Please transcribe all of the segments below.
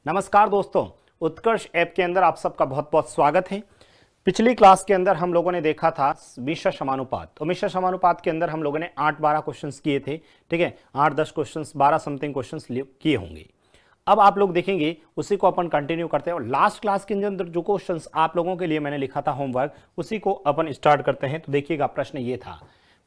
नमस्कार दोस्तों, उत्कर्ष ऐप के अंदर आप सबका बहुत बहुत स्वागत है। पिछली क्लास के अंदर हम लोगों ने देखा था मिश्र समानुपात। तो मिश्र समानुपात के अंदर हम लोगों ने 8-12 क्वेश्चंस किए थे, ठीक है। 8-10 क्वेश्चंस, 12 समथिंग क्वेश्चंस किए होंगे। अब आप लोग देखेंगे उसी को अपन कंटिन्यू करते हैं और लास्ट क्लास के अंदर जो क्वेश्चंस आप लोगों के लिए मैंने लिखा था होमवर्क, उसी को अपन स्टार्ट करते हैं। तो देखिएगा, प्रश्न ये था,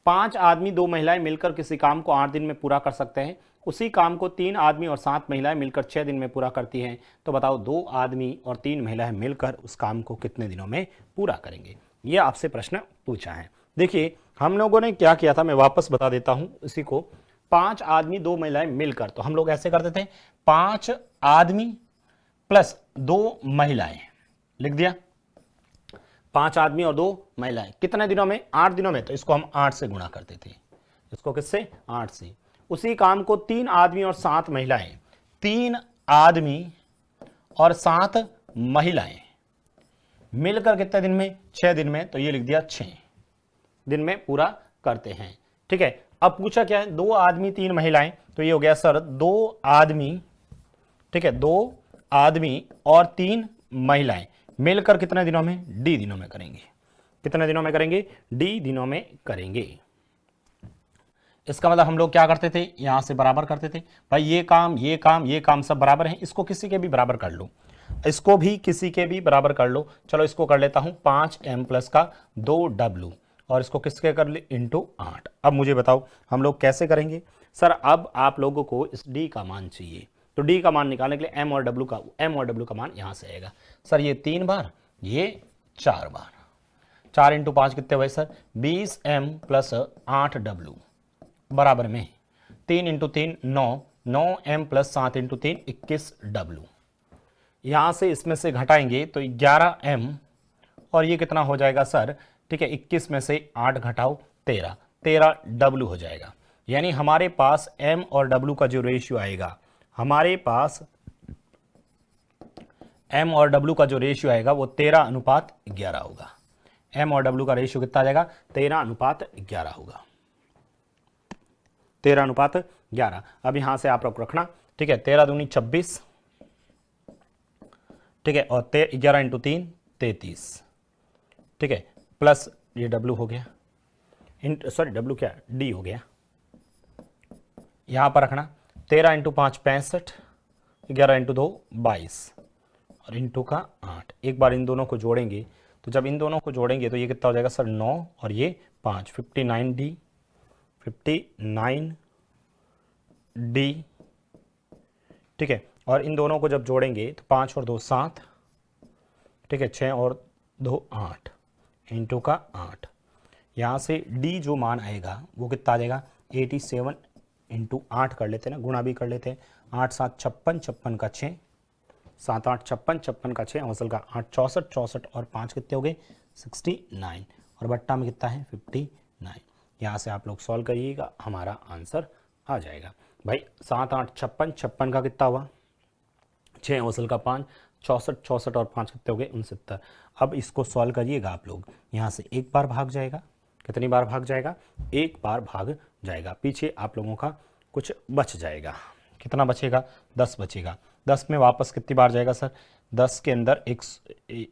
5 आदमी 2 महिलाएं मिलकर किसी काम को 8 दिन में पूरा कर सकते हैं। उसी काम को 3 आदमी और 7 महिलाएं मिलकर 6 दिन में पूरा करती हैं। तो बताओ 2 आदमी और 3 महिलाएं मिलकर उस काम को कितने दिनों में पूरा करेंगे। ये आपसे प्रश्न पूछा है। देखिए हम लोगों ने क्या किया था, मैं वापस बता देता हूं इसी को। 5 आदमी 2 महिलाएं मिलकर, तो हम लोग ऐसे करते थे, 5 आदमी प्लस 2 महिलाएं, लिख दिया। 5 आदमी और 2 महिलाएं कितने दिनों में? 8 दिनों में। तो इसको हम 8 से गुणा करते थे। इसको किससे? 8 से। उसी काम को 3 आदमी और 7 महिलाएं, 3 आदमी और 7 महिलाएं मिलकर कितने दिन में? 6 दिन में। तो ये लिख दिया 6 दिन में पूरा करते हैं, ठीक है। अब पूछा क्या है? 2 आदमी 3 महिलाएं, तो ये हो गया सर 2 आदमी, ठीक है, 2 आदमी और 3 महिलाएं मिलकर कितने दिनों में? डी दिनों में करेंगे। कितने दिनों में करेंगे? डी दिनों में करेंगे। इसका मतलब हम लोग क्या करते थे, यहां से बराबर करते थे। भाई ये काम ये काम ये काम सब बराबर हैं, इसको किसी के भी बराबर कर लो, इसको भी किसी के भी बराबर कर लो। चलो इसको कर लेता हूं 5m प्लस का 2w, और इसको किसके कर ले? इंटू 8। अब मुझे बताओ हम लोग कैसे करेंगे? सर अब आप लोगों को इस d का मान चाहिए, तो d का मान निकालने के लिए m और w का मान यहां से आएगा। सर ये 3 बार, ये 4 बार, 4 इंटू 5 कितने हुए सर? 20m प्लस 8w बराबर में 3 into 3 9, 9m plus 7 into 3 21w। यहां से इसमें से घटाएंगे तो 11m, और ये कितना हो जाएगा सर? ठीक है, 21 में से 8 घटाओ 13, 13w हो जाएगा। यानी हमारे पास m और w का जो रेशियो आएगा, हमारे पास m और w का जो रेशियो आएगा वो 13:11 होगा। m और w का रेशियो कितना आ जाएगा? 13:11 होगा। 13:11। अब यहां से आप लोग रखना, ठीक है। 13 दूनी 26, ठीक है, और 11 इंटू 3 33, ठीक है, प्लस ये डब्ल्यू हो गया, सॉरी डब्ल्यू क्या, डी हो गया। यहां पर रखना 13 इंटू 5 65, 11 इंटू 2 22, और इंटू का 8। एक बार इन दोनों को जोड़ेंगे, तो जब इन दोनों को जोड़ेंगे तो ये कितना हो जाएगा सर? 9 और ये 5, 59d, 59d, ठीक है। और इन दोनों को जब जोड़ेंगे तो 5 और 2 7, ठीक है, 6 और 2 8, इंटू का 8। यहाँ से d जो मान आएगा वो कितना आ जाएगा? 87 इंटू 8 कर लेते हैं ना, गुणा भी कर लेते हैं। 8 7 56, 56 का 6, 7 8 56, 56 का 6, हौसल का 8 64, 64 और 5 कितने हो गए? 69, और बट्टा में कितना है? 59। यहाँ से आप लोग सॉल्व करिएगा, हमारा आंसर आ जाएगा। भाई 7 8 56, 56 का कितना हुआ? 6, हौसल का 5, 64, 64 और 5 कितने हो गए? 69। अब इसको सॉल्व करिएगा आप लोग, यहाँ से एक बार भाग जाएगा। कितनी बार भाग जाएगा? एक बार भाग जाएगा। पीछे आप लोगों का कुछ बच जाएगा। कितना बचेगा? 10 बचेगा। 10 में वापस कितनी बार जाएगा सर? 10 के अंदर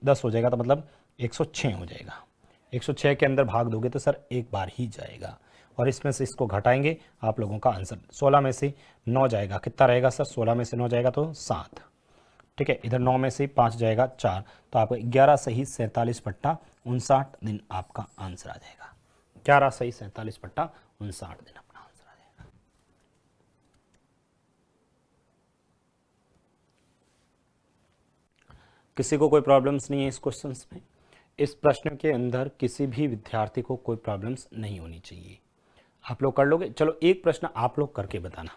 10 हो जाएगा, तो मतलब 106 हो जाएगा। 106 के अंदर भाग दोगे तो सर एक बार ही जाएगा, और इसमें से इसको घटाएंगे, आप लोगों का आंसर 16 में से 9 जाएगा, कितना रहेगा सर? 16 में से 9 जाएगा तो 7, ठीक है। इधर 9 में से 5 जाएगा 4, तो आपको 11 सही 47/59 दिन आपका आंसर आ जाएगा। 11 सही 47/59 दिन अपना आंसर आ जाएगा। किसी को कोई प्रॉब्लम्स नहीं है इस क्वेश्चन में? इस प्रश्न के अंदर किसी भी विद्यार्थी को कोई प्रॉब्लम्स नहीं होनी चाहिए। आप लोग कर लोगे? चलो एक प्रश्न आप लोग करके बताना।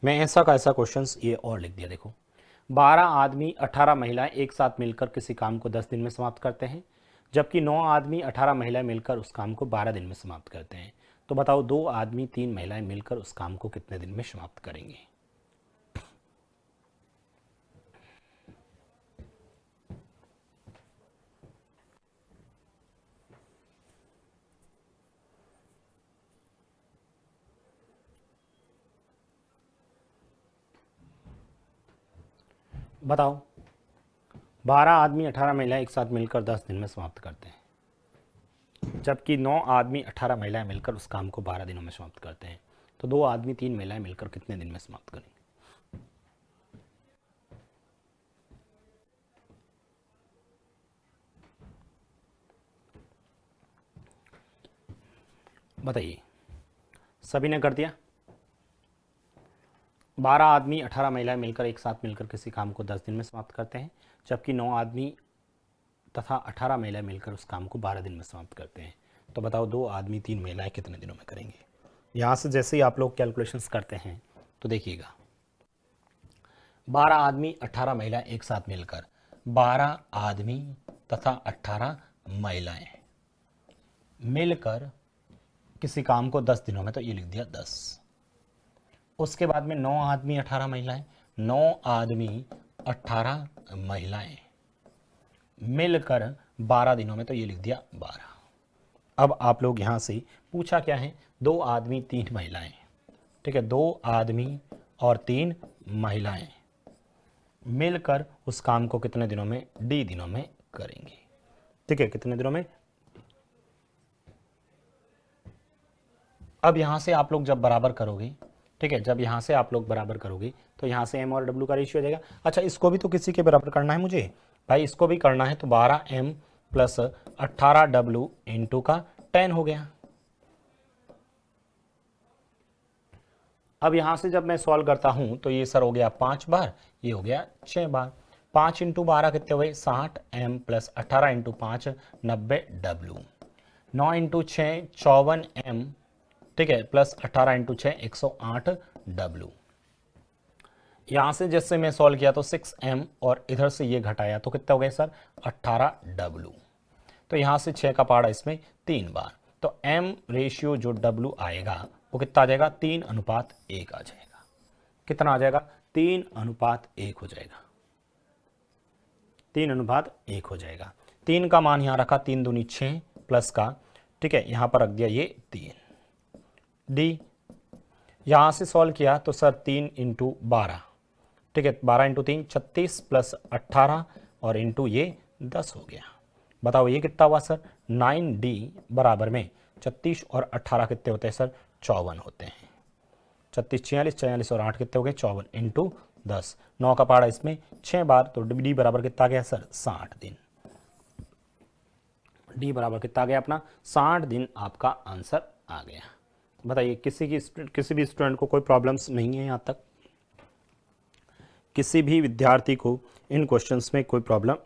मैं ऐसा का ऐसा क्वेश्चन ये और लिख दिया, देखो। 12 आदमी 18 महिलाएं एक साथ मिलकर किसी काम को 10 दिन में समाप्त करते हैं, जबकि 9 आदमी 18 महिलाएं मिलकर उस काम को 12 दिन में समाप्त करते हैं। तो बताओ 2 आदमी 3 महिलाएं मिलकर उस काम को कितने दिन में समाप्त करेंगे? बताओ, 12 आदमी 18 महिलाएं एक साथ मिलकर 10 दिन में समाप्त करते हैं, जबकि 9 आदमी 18 महिलाएं मिलकर उस काम को 12 दिनों में समाप्त करते हैं। तो 2 आदमी 3 महिलाएं मिलकर कितने दिन में समाप्त करेंगे? बताइए, सभी ने कर दिया? 12 आदमी 18 महिलाएं मिलकर एक साथ मिलकर किसी काम को 10 दिन में समाप्त करते हैं, जबकि 9 आदमी तथा 18 महिलाएं मिलकर उस काम को 12 दिन में समाप्त करते हैं। तो बताओ 2 आदमी 3 महिलाएं कितने दिनों में करेंगे? यहाँ से जैसे ही आप लोग कैलकुलेशंस करते हैं तो देखिएगा, 12 आदमी 18 महिलाएं एक साथ मिलकर, 12 आदमी तथा 18 महिलाएं मिलकर किसी काम को 10 दिनों में, तो ये लिख दिया 10। उसके बाद में 9 आदमी 18 महिलाएं, 9 आदमी 18 महिलाएं मिलकर 12 दिनों में, तो ये लिख दिया 12। अब आप लोग यहां से पूछा क्या है, 2 आदमी 3 महिलाएं, ठीक है, 2 आदमी और 3 महिलाएं मिलकर उस काम को कितने दिनों में? डी दिनों में करेंगे, ठीक है, कितने दिनों में? अब यहां से आप लोग जब बराबर करोगे, ठीक है, जब यहां से आप लोग बराबर करोगे तो यहां से m और w का रेशियो हो जाएगा। अच्छा, इसको भी तो किसी के बराबर करना है मुझे भाई, इसको भी करना है, तो 12m प्लस 18w इंटू का 10 हो गया। अब यहां से जब मैं सॉल्व करता हूं तो ये सर हो गया 5 बार, ये हो गया 6 बार। 5 इंटू 12 कितने हुए? 60m plus 18 into 5 90w, 9 into 6 54m, ठीक है, प्लस 18 इंटू 6 108w। यहां से जैसे मैं सॉल्व किया तो 6m और इधर से ये घटाया तो कितना हो गया सर? 18w। तो यहां से 6 का पहाड़ा इसमें 3 बार, तो m रेशियो जो w आएगा वो कितना आ जाएगा? 3:1 आ जाएगा। कितना आ जाएगा? 3:1 हो जाएगा, 3:1 हो जाएगा। 3 का मान यहां रखा, 3 दूनी 6 प्लस का, ठीक है, यहां पर रख दिया ये 3 डी। यहां से सॉल्व किया तो सर 3 इंटू 12, ठीक है, 12 इंटू 3 36 प्लस 18 और इंटू ये 10 हो गया। बताओ ये कितना हुआ सर? 9D बराबर में 36 और 18 कितने होते हैं सर? 54 होते हैं। 36 46 46 और 8 कितने हो गए? 54 इंटू 10। 9 का पहाड़ा इसमें 6 बार, तो डी बराबर कितना आ गया सर? 60 दिन। डी बराबर कितना आ गया अपना? 60 दिन आपका आंसर आ गया। बताइए, किसी भी स्टूडेंट को कोई प्रॉब्लम्स नहीं है यहाँ तक? किसी भी विद्यार्थी को इन क्वेश्चंस में कोई प्रॉब्लम?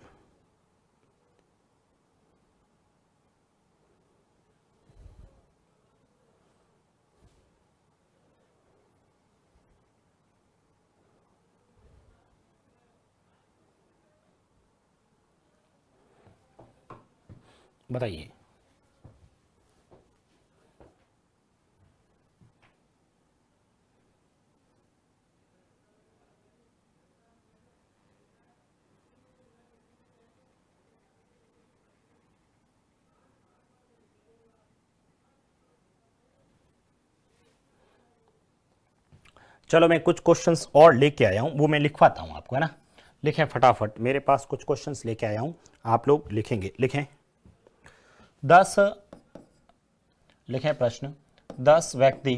बताइए। चलो मैं कुछ क्वेश्चंस और लेके आया हूं, वो मैं लिखवाता हूं आपको, है ना? लिखें फटाफट, मेरे पास कुछ क्वेश्चंस लेके आया हूं, आप लोग लिखेंगे। लिखें 10, लिखें प्रश्न, 10 व्यक्ति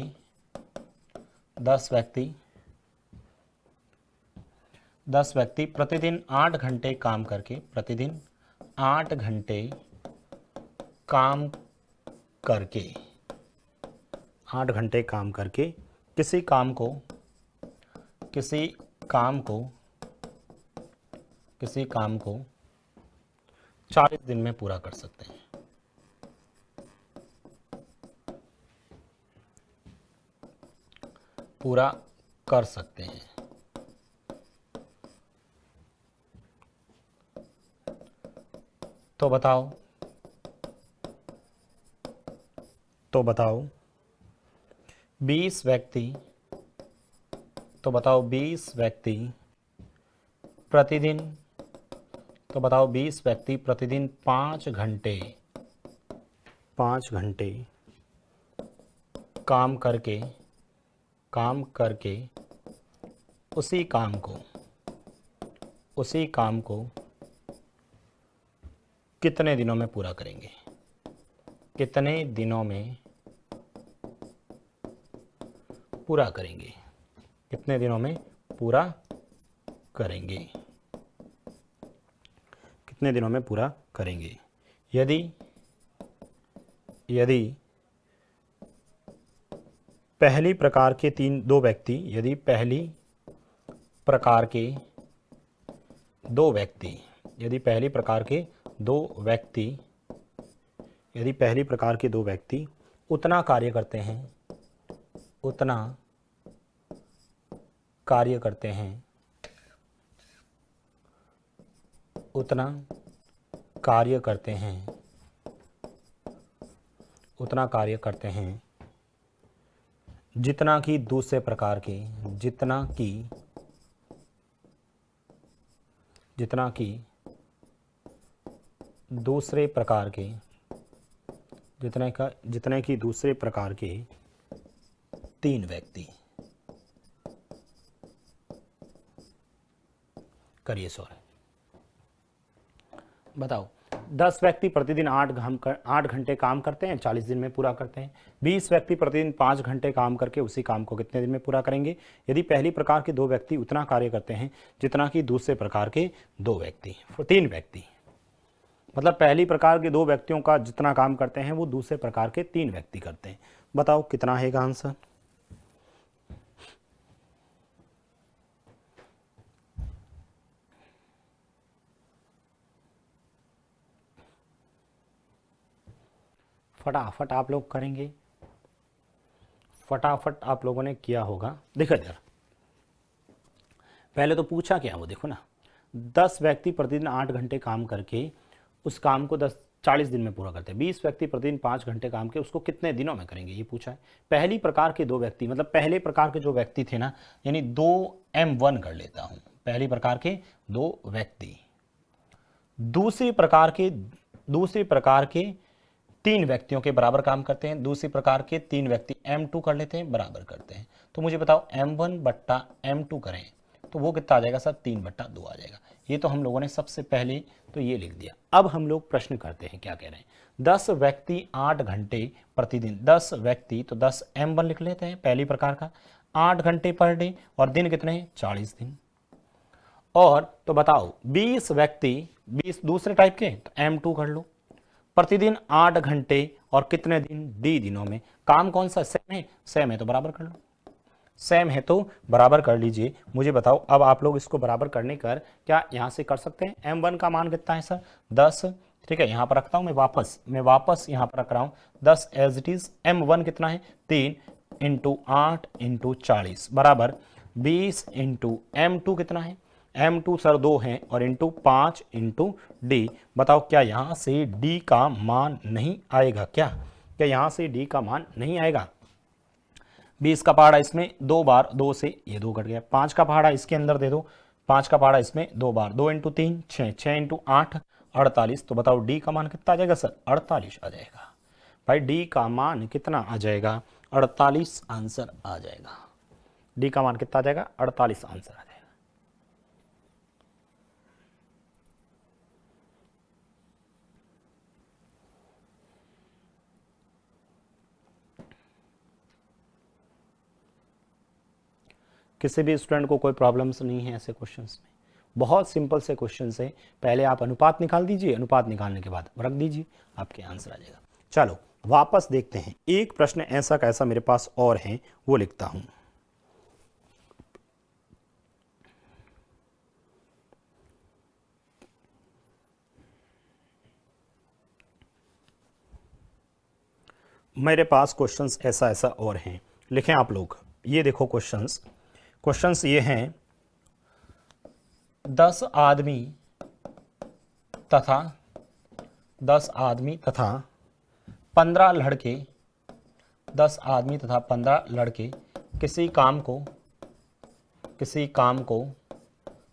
10 व्यक्ति प्रतिदिन 8 घंटे काम करके, प्रतिदिन 8 घंटे काम करके, 8 घंटे काम करके किसी काम को 40 दिन में पूरा कर सकते हैं। पूरा कर सकते हैं। तो बताओ 20 व्यक्ति, तो बताओ 20 व्यक्ति प्रतिदिन, तो बताओ 20 व्यक्ति प्रतिदिन 5 घंटे काम करके उसी काम को उसी काम को कितने दिनों में पूरा करेंगे, कितने दिनों में पूरा करेंगे, कितने दिनों में पूरा करेंगे, कितने दिनों में पूरा करेंगे। यदि पहली प्रकार के दो व्यक्ति, यदि पहली प्रकार के दो व्यक्ति, यदि पहली प्रकार के दो व्यक्ति, यदि पहली प्रकार के दो व्यक्ति उतना कार्य करते हैं, उतना कार्य करते हैं, उतना कार्य करते हैं, उतना कार्य करते हैं जितना कि दूसरे प्रकार के, जितना कि दूसरे प्रकार के, जितने कि दूसरे प्रकार के 3 व्यक्ति। करिए सॉल्व। बताओ 10 व्यक्ति प्रतिदिन 8 घंटे काम करते हैं, 40 दिन में पूरा करते हैं। 20 व्यक्ति प्रतिदिन 5 घंटे काम करके उसी काम को कितने दिन में पूरा करेंगे। यदि पहली प्रकार के 2 व्यक्ति उतना कार्य करते हैं जितना कि दूसरे प्रकार के 3 व्यक्ति, मतलब पहली प्रकार के 2 व्यक्तियों का जितना काम करते हैं वो दूसरे प्रकार के 3 व्यक्ति करते हैं। बताओ कितना है आंसर। फटाफट आप लोग करेंगे, फटाफट आप लोगों ने किया होगा। देखो जरा, पहले तो पूछा क्या वो देखो ना, 10 व्यक्ति प्रतिदिन 8 घंटे काम करके उस काम को 40 दिन में पूरा करते हैं। 20 व्यक्ति प्रतिदिन 5 घंटे काम के उसको कितने दिनों में करेंगे ये पूछा है। पहली प्रकार के 2 व्यक्ति, मतलब पहले प्रकार के जो व्यक्ति थे ना, यानी 2m1 कर लेता हूं, पहली प्रकार के 2 व्यक्ति, दूसरी प्रकार के 3 व्यक्तियों के बराबर काम करते हैं, दूसरी प्रकार के 3 व्यक्ति m2 कर लेते हैं, बराबर करते हैं। तो मुझे बताओ m1 बट्टा m2 करें तो वो कितना आ जाएगा सर, 3/2 आ जाएगा। ये तो हम लोगों ने सबसे पहले तो ये लिख दिया। अब हम लोग प्रश्न करते हैं, क्या कह रहे हैं। 10 व्यक्ति 8 घंटे प्रतिदिन, 10 व्यक्ति तो 10 m1 लिख लेते हैं पहली प्रकार का, 8 घंटे पर डे, और दिन कितने हैं, 40 दिन। और तो बताओ 20 व्यक्ति, 20 दूसरे टाइप के, तो m2 कर लो, प्रतिदिन 8 घंटे और कितने दिन, d दिनों में। काम कौन सा, सेम है तो बराबर कर लो, सेम है तो बराबर कर लीजिए। मुझे बताओ अब आप लोग इसको बराबर करने कर क्या यहां से कर सकते हैं। m1 का मान कितना है सर, 10, ठीक है, यहां पर रखता हूं मैं वापस यहां पर रख रहा हूं 10 एज इट इज। m1 कितना है, 3 × 8 × 40 बराबर 20 × m2 कितना है, m2 सर 2 है, और इंटू 5 × d। बताओ क्या यहां से d का मान नहीं आएगा, क्या यहां से d का मान नहीं आएगा। 20 का पहाड़ा इसमें 2 बार, 2 से ये 2 कट गया, 5 का पहाड़ा इसके अंदर दे दो, 5 का पहाड़ा इसमें 2 बार, 2 × 3 6, 6 × 8 48। तो बताओ d का मान कितना आ जाएगा सर, 48 आ जाएगा। भाई d का मान कितना आ जाएगा, 48 आंसर आ जाएगा। d का मान कितना आ जाएगा, 48 आंसर आ जाएगा। किसी भी स्टूडेंट को कोई प्रॉब्लम्स नहीं है ऐसे क्वेश्चंस में, बहुत सिंपल से क्वेश्चन है। पहले आप अनुपात निकाल दीजिए, अनुपात निकालने के बाद रख दीजिए, आपके आंसर आ जाएगा। चलो वापस देखते हैं, एक प्रश्न ऐसा कैसा मेरे पास और है वो लिखता हूं। मेरे पास क्वेश्चंस ऐसा और हैं, लिखें आप लोग। ये देखो क्वेश्चंस ये हैं, 10 आदमी तथा 15 लड़के, 10 आदमी तथा 15 लड़के किसी काम को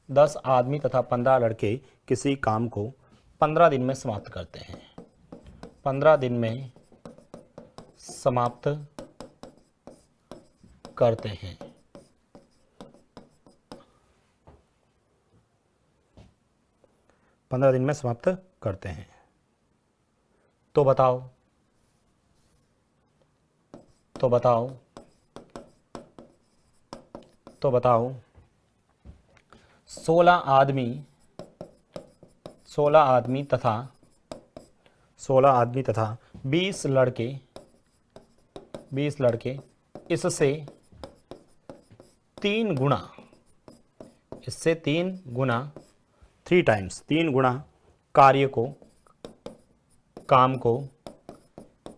10 आदमी तथा 15 लड़के किसी काम को 15 दिन में समाप्त करते हैं, 15 दिन में समाप्त करते हैं। 15 दिन में समाप्त करते हैं। तो बताओ, तो बताओ, तो बताओ 16 आदमी, 16 आदमी तथा 16 आदमी तथा 20 लड़के, 20 लड़के इससे 3 गुना, इससे 3 गुना, 3 टाइम्स, 3 गुना कार्य को, काम को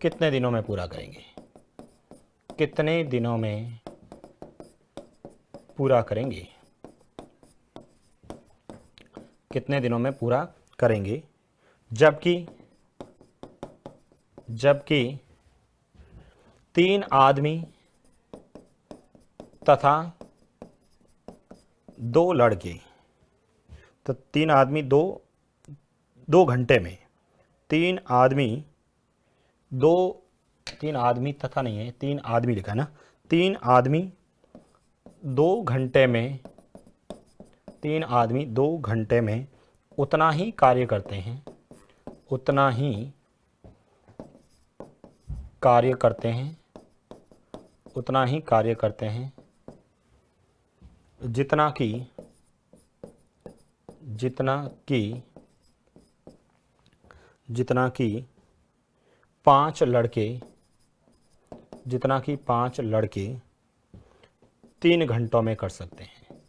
कितने दिनों में पूरा करेंगे? कितने दिनों में पूरा करेंगे? कितने दिनों में पूरा करेंगे? जबकि 3 आदमी तथा 2 लड़के, तो 3 आदमी 2 घंटे में, 3 आदमी 3 आदमी तथा नहीं है, 3 आदमी लिखा है ना, 3 आदमी 2 घंटे में, 3 आदमी 2 घंटे में उतना ही कार्य करते हैं, उतना ही कार्य करते हैं, उतना ही कार्य करते हैं जितना कि 5 लड़के, जितना कि 5 लड़के 3 घंटों में कर सकते हैं,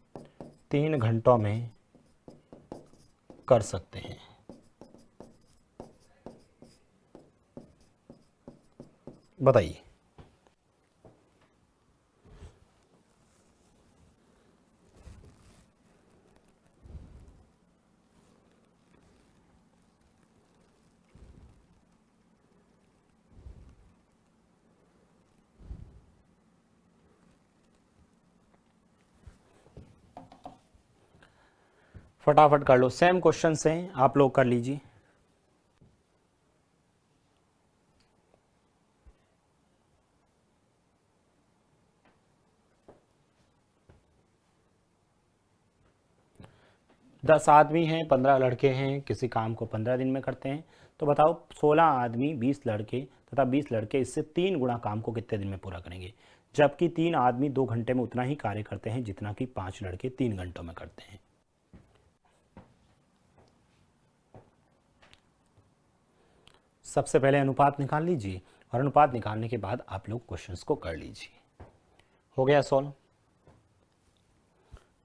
3 घंटों में कर सकते हैं। बताइए। फटाफट कर लो, सेम क्वेश्चन से आप लोग कर लीजिए। दस आदमी हैं, 15 लड़के हैं, किसी काम को 15 दिन में करते हैं। तो बताओ 16 आदमी 20 लड़के तथा 20 लड़के इससे 3 गुना काम को कितने दिन में पूरा करेंगे? जबकि 3 आदमी 2 घंटे में उतना ही कार्य करते हैं जितना कि 5 लड़के 3 घंटों में करते हैं। सबसे पहले अनुपात निकाल लीजिए और अनुपात निकालने के बाद आप लोग क्वेश्चंस को कर लीजिए। हो गया सॉल्व?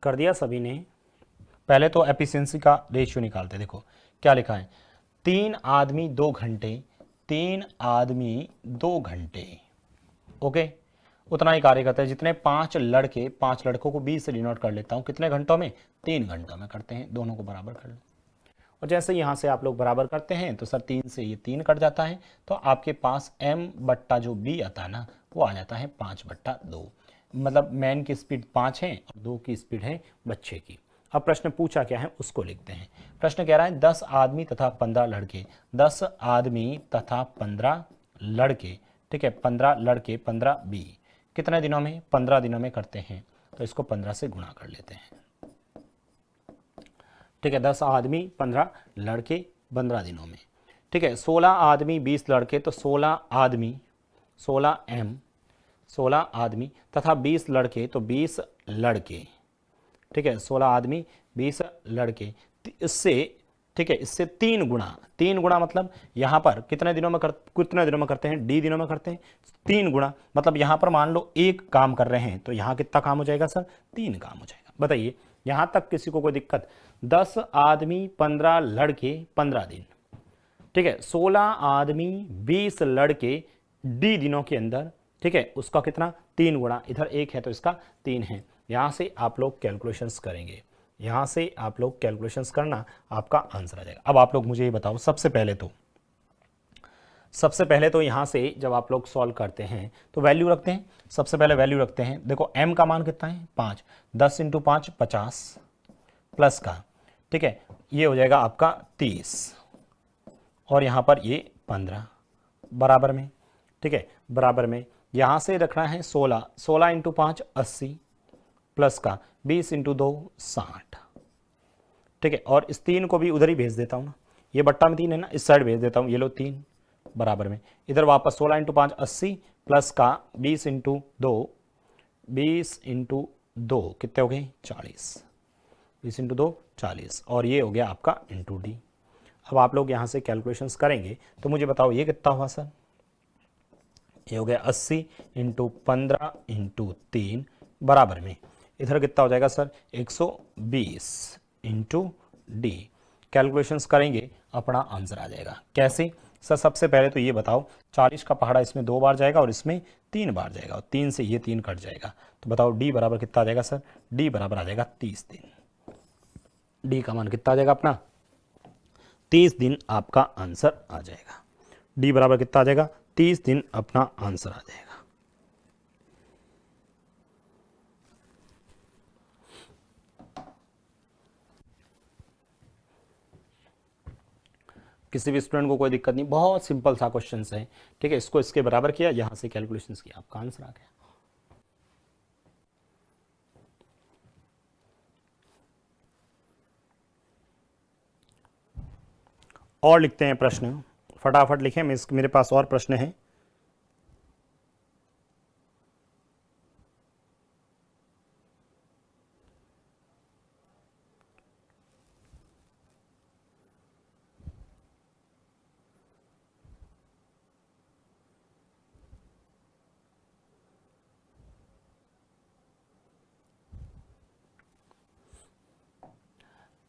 कर दिया सभी ने? पहले तो एफिशिएंसी का रेशियो निकालते। देखो क्या लिखा है, 3 आदमी 2 घंटे, 3 आदमी 2 घंटे, ओके, उतना ही कार्य करते हैं जितने 5 लड़के, 5 लड़कों को 20 से डिनोट कर लेता हूं, कितने घंटों में? 3 घंटों में करते हैं। दोनों को बराबर कर लो और जैसे यहाँ से आप लोग बराबर करते हैं तो सर 3 से ये 3 कट जाता है, तो आपके पास m बट्टा जो b आता है ना वो आ जाता है 5/2। मतलब मैन की स्पीड 5 है और 2 की स्पीड है बच्चे की। अब प्रश्न पूछा क्या है उसको लिखते हैं। प्रश्न कह रहा है 10 आदमी तथा 15 लड़के, 10 आदमी तथा 15 लड़के, ठीक है, 15 लड़के 15 बी कितने दिनों में? 15 दिनों में करते हैं। तो इसको 15 से गुणा कर लेते हैं, ठीक है। 10 आदमी 15 लड़के 15 दिनों में, ठीक है। 16 आदमी 20 लड़के, तो 16 आदमी 16 m 16 आदमी तथा 20 लड़के, तो 20 लड़के, ठीक है। 16 आदमी 20 लड़के इससे, ठीक है, इससे 3 गुणा, 3 गुणा मतलब यहाँ पर कितने दिनों में करते हैं? d दिनों में करते हैं। 3 गुणा मतलब यहाँ पर मान लो 1 काम कर रहे हैं तो यहाँ कितना काम हो जाएगा सर? 3 काम हो जाएगा। बताइए यहाँ तक किसी को कोई दिक्कत? 10 आदमी 15 लड़के 15 दिन, ठीक है। 16 आदमी 20 लड़के d दिनों के अंदर, ठीक है, उसका कितना? 3 गुणा, इधर 1 है तो इसका 3 है। यहाँ से आप लोग कैलकुलेशंस करेंगे, यहाँ से आप लोग कैलकुलेशंस करना, आपका आंसर आ जाएगा। अब आप लोग मुझे ये बताओ, सबसे पहले तो यहाँ से जब आप लोग सॉल्व करते हैं तो वैल्यू रखते हैं। सबसे पहले वैल्यू रखते हैं। देखो m का मान कितना है? 5, 10 × 5 50 प्लस का, ठीक है, ये हो जाएगा आपका 30 और यहाँ पर ये 15 बराबर में, ठीक है, बराबर में। यहाँ से रखना है 16, 16 × 5 80 प्लस का 20 × 2 60, ठीक है, और इस 3 को भी उधर ही भेज देता हूँ ना, ये बट्टा में 3 है ना, इस साइड भेज देता हूँ, ये लो 3 बराबर में, इधर वापस 16 इंटू 5 80 प्लस का 20 इंटू 2, 20 इंटू 2 कितने हो गए 40, 20 इंटू 2 40, और ये हो गया आपका इंटू डी। अब आप लोग यहाँ से कैलकुलेशंस करेंगे तो मुझे बताओ ये कितना हुआ सर, ये हो गया 80 इंटू 15 इंटू 3 बराबर में, इधर कितना हो जाएगा सर 120 इंटू डी। कैलकुलेशंस करेंगे अपना आंसर आ जाएगा। कैसे सर, सबसे पहले तो ये बताओ 40 का पहाड़ा इसमें 2 बार जाएगा और इसमें 3 बार जाएगा, और 3 से ये 3 कट जाएगा, तो बताओ डी बराबर कितना आ जाएगा सर, डी बराबर आ जाएगा 30 दिन। डी का मान कितना आ जाएगा अपना 30 दिन, आपका आंसर आ जाएगा। डी बराबर कितना आ जाएगा 30 दिन, अपना आंसर आ जाएगा। किसी भी स्टूडेंट को कोई दिक्कत नहीं, बहुत सिंपल सा क्वेश्चन है, ठीक है, इसको इसके बराबर किया, यहां से कैलकुलेशंस किया, आपका आंसर आ गया। और लिखते हैं प्रश्न, फटाफट लिखें, मेरे पास और प्रश्न है।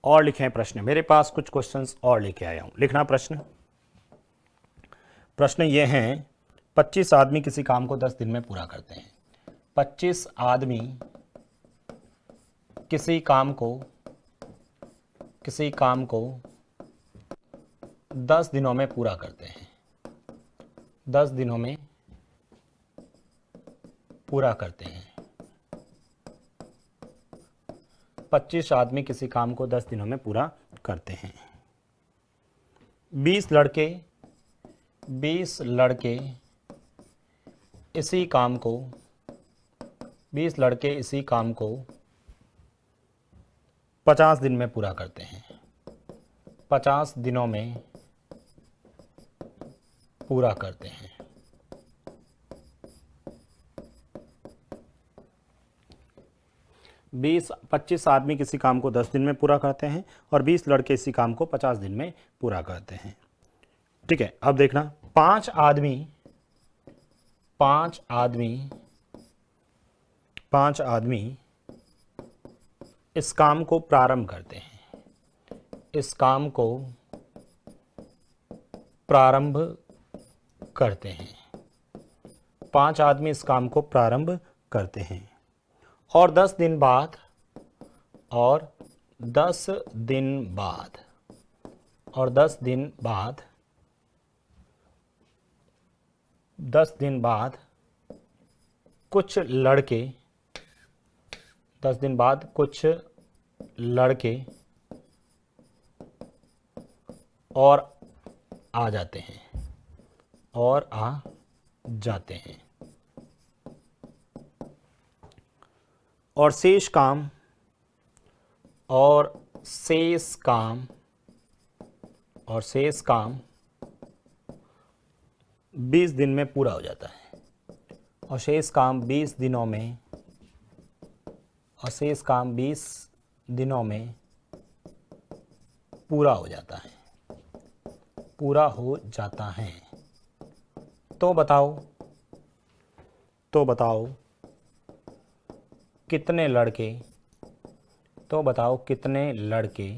और लिखें प्रश्न, मेरे पास कुछ क्वेश्चंस और लेके आया हूं, लिखना प्रश्न। प्रश्न ये हैं, 25 आदमी किसी काम को 10 दिन में पूरा करते हैं। 25 आदमी किसी काम को 10 दिनों में पूरा करते हैं, 10 दिनों में पूरा करते हैं। 25 आदमी किसी काम को 10 दिनों में पूरा करते हैं। 20 लड़के इसी काम को 50 दिन में पूरा करते हैं, 50 दिनों में पूरा करते हैं। 25 आदमी किसी काम को 10 दिन में पूरा करते हैं और 20 लड़के इसी काम को 50 दिन में पूरा करते हैं। ठीक है, अब देखना, 5 आदमी इस काम को प्रारंभ करते हैं, इस काम को प्रारंभ करते हैं। 5 आदमी इस काम को प्रारंभ करते हैं और 10 दिन बाद 10 दिन बाद कुछ लड़के और आ जाते हैं और शेष काम 20 दिन में पूरा हो जाता है और शेष काम 20 दिनों में पूरा हो जाता है। तो बताओ कितने लड़के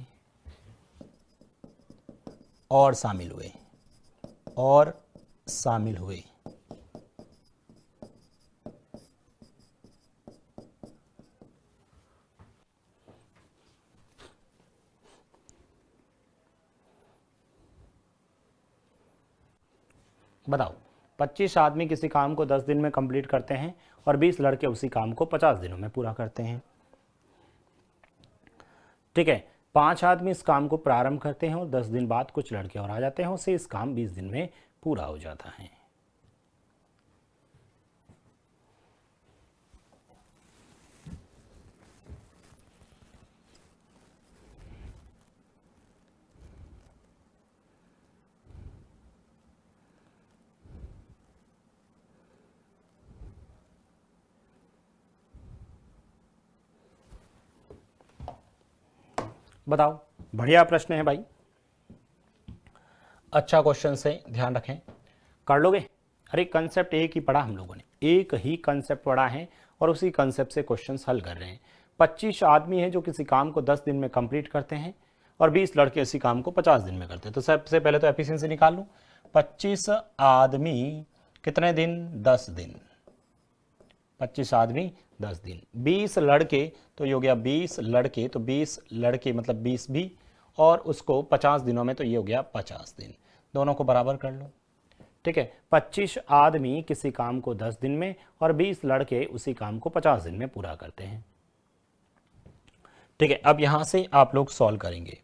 और शामिल हुए। बताओ, 25 आदमी किसी काम को 10 दिन में कंप्लीट करते हैं और 20 लड़के उसी काम को 50 दिनों में पूरा करते हैं। ठीक है, 5 आदमी इस काम को प्रारंभ करते हैं और 10 दिन बाद कुछ लड़के और आ जाते हैं, उससे इस काम 20 दिन में पूरा हो जाता है। बताओ, बढ़िया प्रश्न है भाई, अच्छा क्वेश्चन से ध्यान रखें, कर लोगे। अरे कंसेप्ट एक ही पढ़ा हम लोगों ने, एक ही कंसेप्ट पढ़ा है और उसी कंसेप्ट से क्वेश्चंस हल कर रहे हैं। 25 आदमी हैं जो किसी काम को 10 दिन में कंप्लीट करते हैं और 20 लड़के इसी काम को 50 दिन में करते हैं। तो सबसे पहले तो एफिशिएंसी निकाल लो। 25 आदमी कितने दिन? 10 दिन। 25 आदमी 10 दिन। 20 लड़के तो ये हो गया 20 लड़के, तो 20 लड़के मतलब 20 भी, और उसको 50 दिनों में तो ये हो गया 50 दिन। दोनों को बराबर कर लो, ठीक है। 25 आदमी किसी काम को 10 दिन में और 20 लड़के उसी काम को 50 दिन में पूरा करते हैं, ठीक है। अब यहां से आप लोग सॉल्व करेंगे।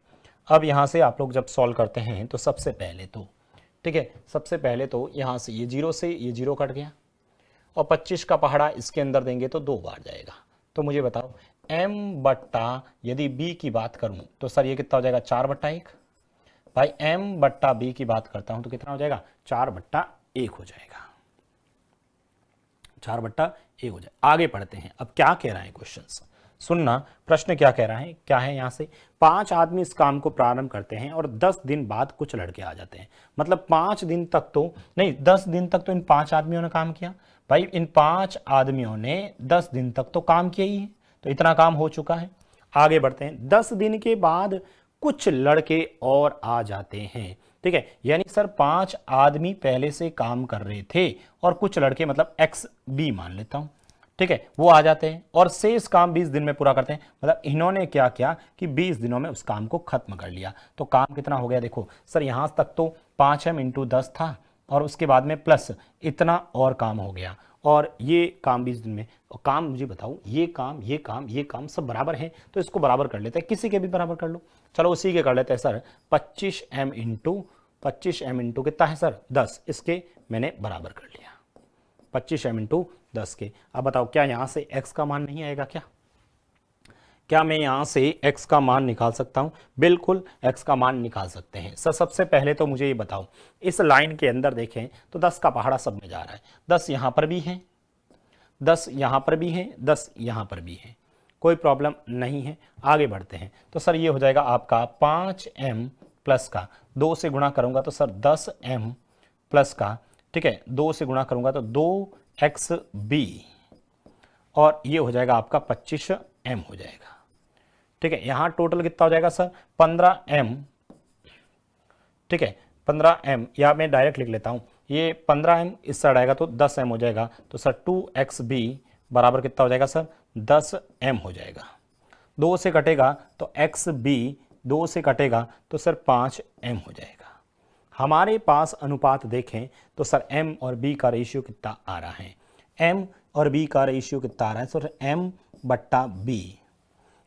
अब यहां से आप लोग जब सॉल्व करते हैं तो सबसे पहले तो, ठीक है, सबसे पहले तो यहां से ये 0 से ये 0 कट गया और 25 का पहाड़ा इसके अंदर देंगे तो 2 बार जाएगा। तो मुझे बताओ m बट्टा, यदि b की बात करूं तो सर ये कितना हो जाएगा? 4/1। भाई m बट्टा b की बात करता हूं तो कितना हो जाएगा? 4/1 हो जाएगा, 4/1 हो जाएगा। आगे पढ़ते हैं, अब क्या कह रहा है क्वेश्चन, सुनना प्रश्न क्या कह रहा है। क्या है यहां से? 5 आदमी इस काम को प्रारंभ करते हैं और 10 दिन बाद कुछ लड़के आ जाते हैं। मतलब 5 दिन तक तो नहीं, 10 दिन तक तो इन 5 आदमियों ने काम किया। भाई इन 5 आदमियों ने 10 दिन तक तो काम किया ही है, तो इतना काम हो चुका है। आगे बढ़ते हैं, 10 दिन के बाद कुछ लड़के और आ जाते हैं, ठीक है। यानी सर 5 आदमी पहले से काम कर रहे थे और कुछ लड़के मतलब एक्स बी मान लेता हूं, ठीक है, वो आ जाते हैं और शेष काम 20 दिन में पूरा करते हैं। मतलब इन्होंने क्या किया कि 20 दिनों में उस काम को खत्म कर लिया। तो काम कितना हो गया? देखो सर यहां तक तो 5m × 10 था और उसके बाद में प्लस इतना और काम हो गया, और ये काम 20 दिन में। और काम मुझे बताओ, ये काम ये काम ये काम सब बराबर है, तो इसको बराबर कर लेते हैं, किसी के भी बराबर कर लो। चलो उसी के कर लेते हैं सर। 25m × कितना है सर? 10। इसके मैंने बराबर कर लिया 25m × 10 के। अब बताओ क्या यहां से x का मान नहीं आएगा? क्या मैं यहां से x का मान निकाल सकता हूं? बिल्कुल x का मान निकाल सकते हैं सर। सबसे पहले तो मुझे ये बताओ, इस लाइन के अंदर देखें तो 10 का पहाड़ा सब में जा रहा है। 10 यहां पर भी है, 10 यहां पर भी है, 10 यहां पर भी है, कोई प्रॉब्लम नहीं है। आगे बढ़ते हैं तो सर ये हो जाएगा आपका 5m प्लस का 2 से गुणा करूंगा तो सर 10m प्लस का, ठीक है, 2 से गुणा करूंगा तो 2xb, और ये हो जाएगा आपका 25m हो जाएगा, ठीक है। यहां टोटल कितना हो जाएगा सर? 15m, ठीक है, 15m, या मैं डायरेक्ट लिख लेता हूं, ये 15m इस साइड आएगा तो 10m हो जाएगा। तो सर 2xb बराबर कितना हो जाएगा सर? 10m हो जाएगा। 2 से कटेगा तो xb, 2 से कटेगा तो सर 5m हो जाएगा। हमारे पास अनुपात देखें तो सर m और b का रेशियो कितना आ रहा है? m और b का रेशियो कितना आ रहा है सर? m/b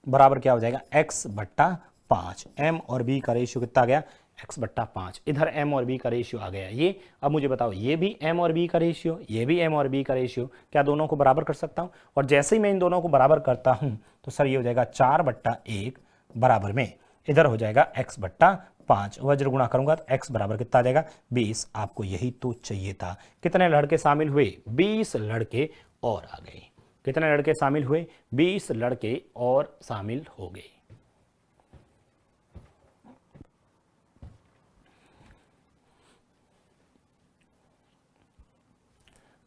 बराबर क्या हो जाएगा? x/5। m और b का रेशियो कितना आ गया? x/5। इधर m और b का रेशियो आ गया ये। अब मुझे बताओ, ये भी m और b का रेशियो, ये भी m और b का रेशियो, क्या दोनों को बराबर कर सकता हूं? और जैसे ही मैं इन दोनों को बराबर करता हूं तो सर ये हो जाएगा 4/1 बराबर में इधर हो जाएगा x/5। वज्र गुणा करूंगा तो x बराबर कितना आ जाएगा? 20। आपको यही तो चाहिए था। कितने लड़के शामिल हुए? 20 लड़के और आ गए। कितने लड़के शामिल हुए? 20 लड़के और शामिल हो गए।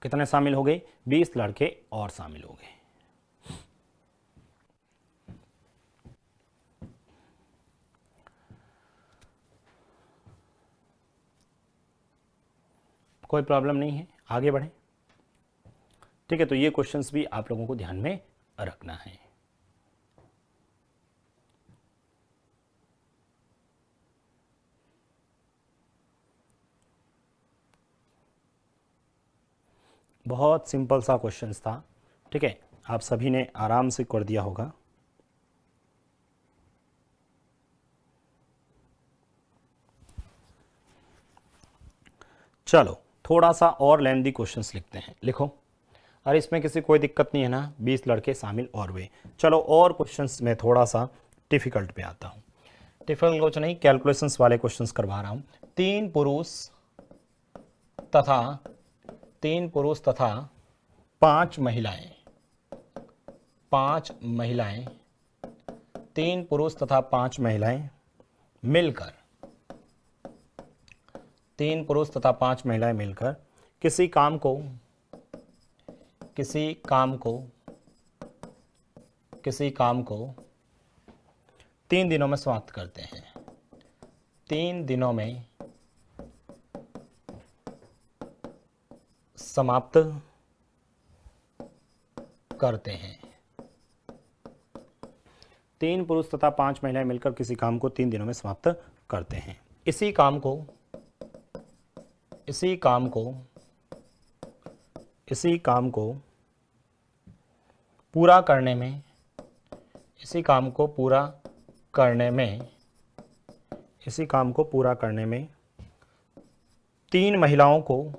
कितने शामिल हो गए? 20 लड़के और शामिल हो गए। कोई प्रॉब्लम नहीं है, आगे बढ़ें, ठीक है। तो ये क्वेश्चंस भी आप लोगों को ध्यान में रखना है। बहुत सिंपल सा क्वेश्चंस था, ठीक है, आप सभी ने आराम से कर दिया होगा। चलो थोड़ा सा और लेंथी क्वेश्चंस लिखते हैं, लिखो। अरे इसमें किसी कोई दिक्कत नहीं है ना? 20 लड़के शामिल और हुए। चलो और क्वेश्चंस में थोड़ा सा डिफिकल्ट पे आता हूँ। डिफिकल्ट कुछ नहीं, कैलकुलेशंस वाले क्वेश्चंस करवा रहा हूँ। 3 पुरुष तथा 5 महिलाएं 3 पुरुष तथा 5 महिलाएं मिलकर, 3 पुरुष तथा 5 महिलाएं मिलकर किसी काम को 3 दिनों में समाप्त करते हैं। 3 दिनों में समाप्त करते हैं। 3 पुरुष तथा 5 महिलाएं मिलकर किसी काम को 3 दिनों में समाप्त करते हैं। इसी काम को पूरा करने में 3 महिलाओं को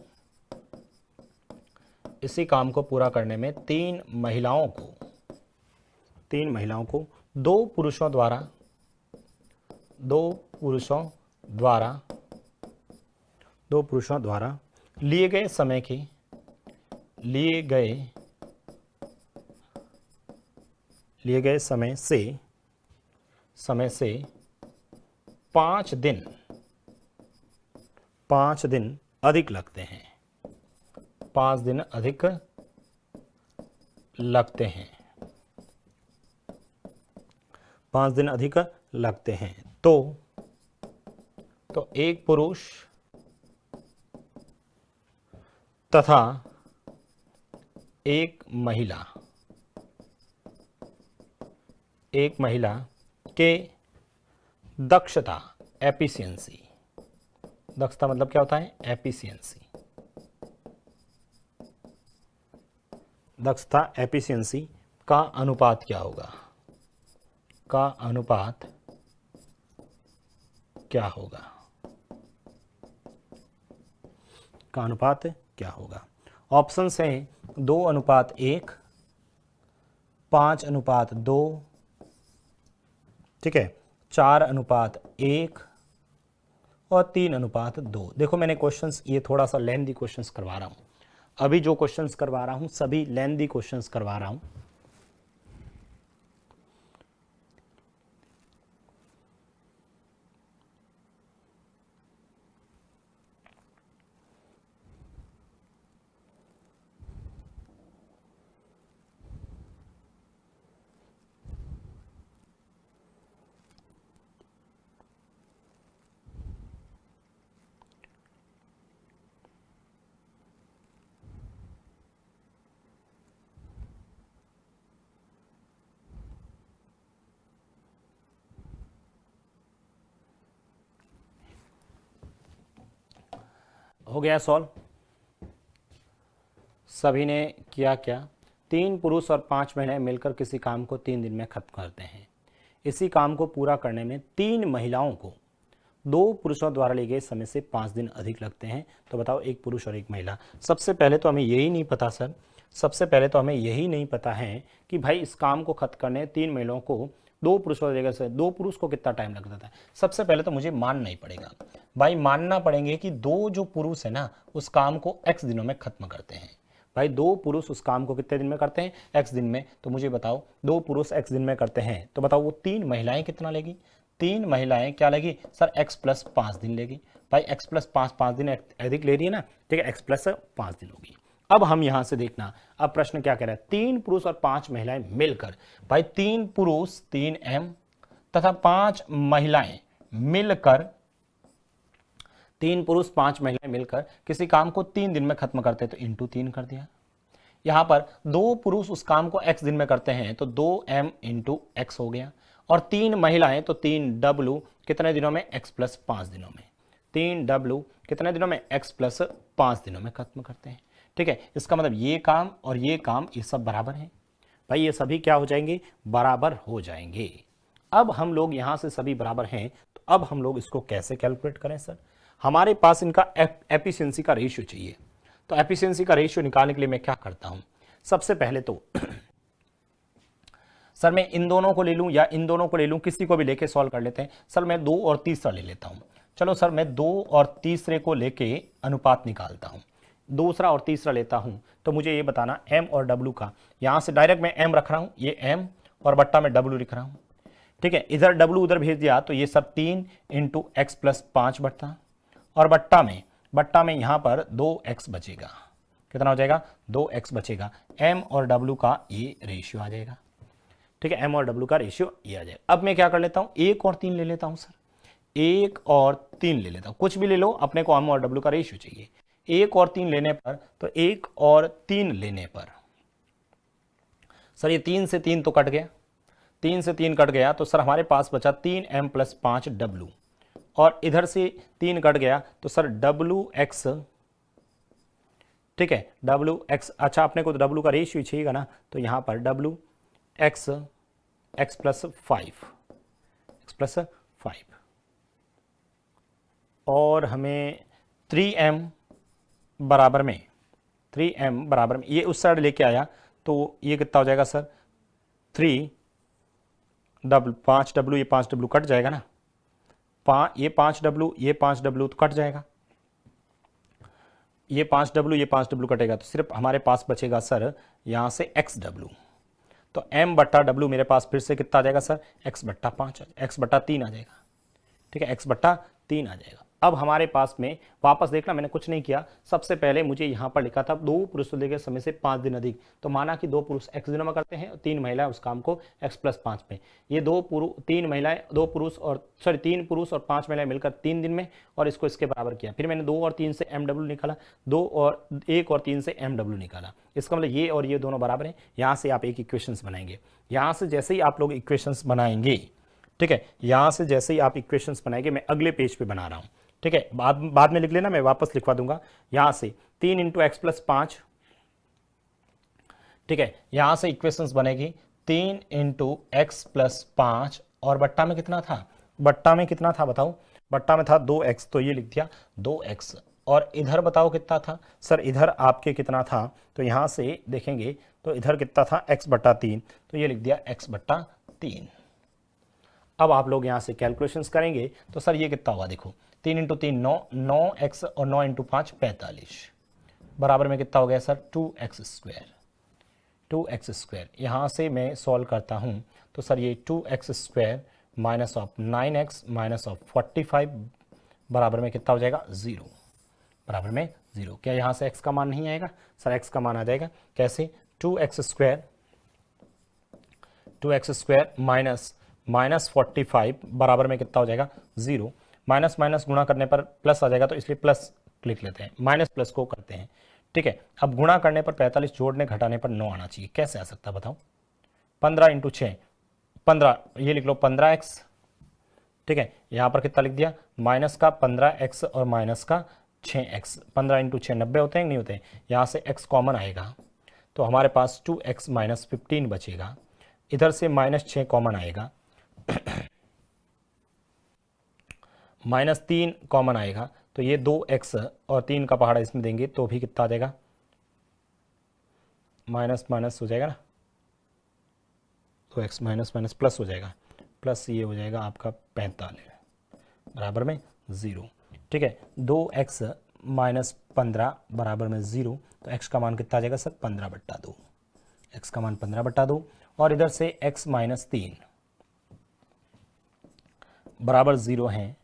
2 पुरुषों द्वारा लिए गए समय से 5 दिन अधिक लगते हैं। 5 दिन अधिक लगते हैं। तो एक पुरुष तथा एक महिला के दक्षता मतलब क्या होता है? एफिशिएंसी का अनुपात क्या होगा? ऑप्शन हैं 2:1, 5:2, ठीक है, 4:1 और 3:2। देखो मैंने क्वेश्चंस ये थोड़ा सा लेंथी क्वेश्चंस करवा रहा हूं। अभी जो क्वेश्चंस करवा रहा हूं सभी लेंथी क्वेश्चंस करवा रहा हूं। हो गया सॉल्व? सभी ने किया क्या? 3 पुरुष और 5 महिलाएं मिलकर किसी काम को 3 दिन में खत्म करते हैं। इसी काम को पूरा करने में 3 महिलाओं को 2 पुरुषों द्वारा लिए गए समय से 5 दिन अधिक लगते हैं। तो बताओ, एक पुरुष और एक महिला। सबसे पहले तो हमें यही नहीं पता सर, सबसे पहले तो हमें यही नहीं पता है कि भाई इस काम को खत्म करने 3 महिलाओं को 2 पुरुषों जगह से 2 पुरुष को कितना टाइम लगता था। सबसे पहले तो मुझे मानना ही पड़ेगा भाई, मानना पड़ेंगे कि 2 जो पुरुष है ना उस काम को x दिनों में खत्म करते हैं। भाई 2 पुरुष उस काम को कितने दिन में करते हैं? x दिन में। तो मुझे बताओ 2 पुरुष x दिन में करते हैं तो बताओ वो 3 महिलाएं कितना लेगी? 3 महिलाएं क्या लेगी सर? x + 5 दिन लेगी। भाई x + 5 दिन अधिक ले रही है ना, ठीक है, x + 5 दिन होगी। अब हम यहां से देखना, अब प्रश्न क्या कह रहा है? 3 पुरुष और 5 महिलाएं मिलकर, भाई 3 पुरुष 3m तथा 5 महिलाएं मिलकर, 3 पुरुष 5 महिलाएं मिलकर किसी काम को 3 दिन में खत्म करते हैं तो इंटू 3 कर दिया। यहां पर 2 पुरुष उस काम को x दिन में करते हैं तो 2m × x हो गया, और 3 महिलाएं तो 3w कितने दिनों में? x + 5 दिनों में। 3w कितने दिनों में? x + 5 दिनों में खत्म करते हैं, ठीक है। इसका मतलब ये काम और ये काम ये सब बराबर हैं। भाई ये सभी क्या हो जाएंगे? बराबर हो जाएंगे। अब हम लोग यहां से सभी बराबर हैं तो अब हम लोग इसको कैसे कैलकुलेट करें सर? हमारे पास इनका एफिशिएंसी का रेशियो चाहिए। तो एफिशिएंसी का रेशियो निकालने के लिए मैं क्या करता हूं? सबसे पहले तो सर मैं इन दोनों को ले लूं या इन दोनों को ले लूं, किसी को भी लेके सॉल्व कर लेते हैं। सर मैं 2 और तीसरा ले लेता हूं। चलो सर मैं 2 और तीसरे को लेके अनुपात निकालता हूं। दूसरा और तीसरा लेता हूं तो मुझे ये बताना m और w का, यहां से डायरेक्ट मैं m रख रहा हूं, ये m और बट्टा में w लिख रहा हूं। ठीक है, इधर डब्लू उधर भेज दिया तो ये सब 3 इंटू एक्स प्लस 5 बट्टा, और बट्टा में यहां पर 2x बचेगा। कितना हो जाएगा? 2x बचेगा। m और w का ये रेशियो आ जाएगा। ठीक है, m और w का रेशियो ये आ जाएगा। अब मैं क्या कर लेता हूं, 1 और 3 ले लेता हूं सर, 1 और 3 ले लेता हूं, कुछ भी ले लो, अपने को m और w का रेशियो चाहिए। 1 और 3 लेने पर, तो 1 और 3 लेने पर सर ये 3 से 3 तो कट गया, 3 से 3 कट गया, तो सर हमारे पास बचा 3m प्लस 5w, और इधर से 3 कट गया तो सर wx, ठीक है, wx, अच्छा अपने को तो w का रेशियो चाहिएगा ना, तो यहां पर wx x प्लस 5, और हमें 3m बराबर में ये उस साइड लेके आया, तो ये कितना हो जाएगा सर, 5w, ये 5w कट जाएगा ना, ये 5w तो कट जाएगा, ये 5w कटेगा, तो सिर्फ हमारे पास बचेगा सर यहां से xw। तो m बट्टा w मेरे पास फिर से कितना आ जाएगा सर, x बट्टा 3 आ जाएगा। ठीक है, x बट्टा 3 आ जाएगा। अब हमारे पास में वापस देखना, मैंने कुछ नहीं किया, सबसे पहले मुझे यहां पर लिखा था 2 पुरुषों के समय से 5 दिन अधिक, तो माना कि 2 पुरुष x दिनों में करते हैं और 3 महिलाएं उस काम को x प्लस 5 में, ये 3 पुरुष और 5 महिलाएं मिलकर 3 दिन में, और इसको इसके बराबर किया। फिर मैंने 2 और 3 से mw निकाला, 1 और 3 से mw निकाला, इसका मतलब ये और ये दोनों बराबर हैं। यहाँ से आप एक इक्वेशंस बनाएंगे, यहाँ से जैसे ही आप लोग इक्वेशंस बनाएंगे, ठीक है, यहाँ से जैसे ही आप इक्वेशंस बनाएंगे, मैं अगले पेज पे बना रहा हूँ, ठीक है, बाद में लिख लेना, मैं वापस लिखवा दूंगा। यहां से 3 इंटू एक्स प्लस 5, ठीक है, यहां से इक्वेशंस बनेगी 3 इंटू एक्स प्लस 5, और बट्टा में कितना था, बताओ, बट्टा में था 2x, तो ये लिख दिया 2x, और इधर बताओ कितना था सर, इधर आपके कितना था, तो यहां से देखेंगे तो इधर कितना था, x बट्टा 3, तो ये लिख दिया x बट्टा 3। अब आप लोग यहां से कैलकुलेशंस करेंगे तो सर ये कितना होगा, देखो 3 इंटू 3 9x, और 9 इंटू 5 45, बराबर में कितना हो गया सर, 2x स्क्वायर। यहाँ से मैं सॉल्व करता हूँ तो सर ये 2x square minus of 9x minus of 45 बराबर में कितना हो जाएगा, 0, बराबर में 0। क्या यहाँ से x का मान नहीं आएगा सर, x का मान आ जाएगा, कैसे, 2x स्क्वायर माइनस 45 बराबर में कितना हो जाएगा, 0। माइनस माइनस गुणा करने पर प्लस आ जाएगा, तो इसलिए प्लस लिख लेते हैं, माइनस प्लस को करते हैं। ठीक है, अब गुणा करने पर 45, जोड़ने घटाने पर 9 आना चाहिए, कैसे आ सकता है बताओ, 15 इंटू 6 15, ये लिख लो 15x। ठीक है, यहां पर कितना लिख दिया, माइनस का 15x और माइनस का 6x, 15 इंटू 6 90 होते हैं, नहीं होते हैं, यहां से x कॉमन आएगा, तो हमारे पास 2x माइनस 15 बचेगा, इधर से माइनस 6 कॉमन आएगा, माइनस 3 कॉमन आएगा, तो ये 2x और 3 का पहाड़ा इसमें देंगे तो भी कितना आ जाएगा, माइनस माइनस हो जाएगा ना, 2x माइनस माइनस प्लस हो जाएगा, प्लस ये हो जाएगा आपका 45 बराबर में 0। ठीक है, 2x माइनस 15 बराबर में 0, तो x का मान कितना आ जाएगा सर, 15/2, x का मान 15/2, और इधर से x माइनस 3 बराबर 0 है,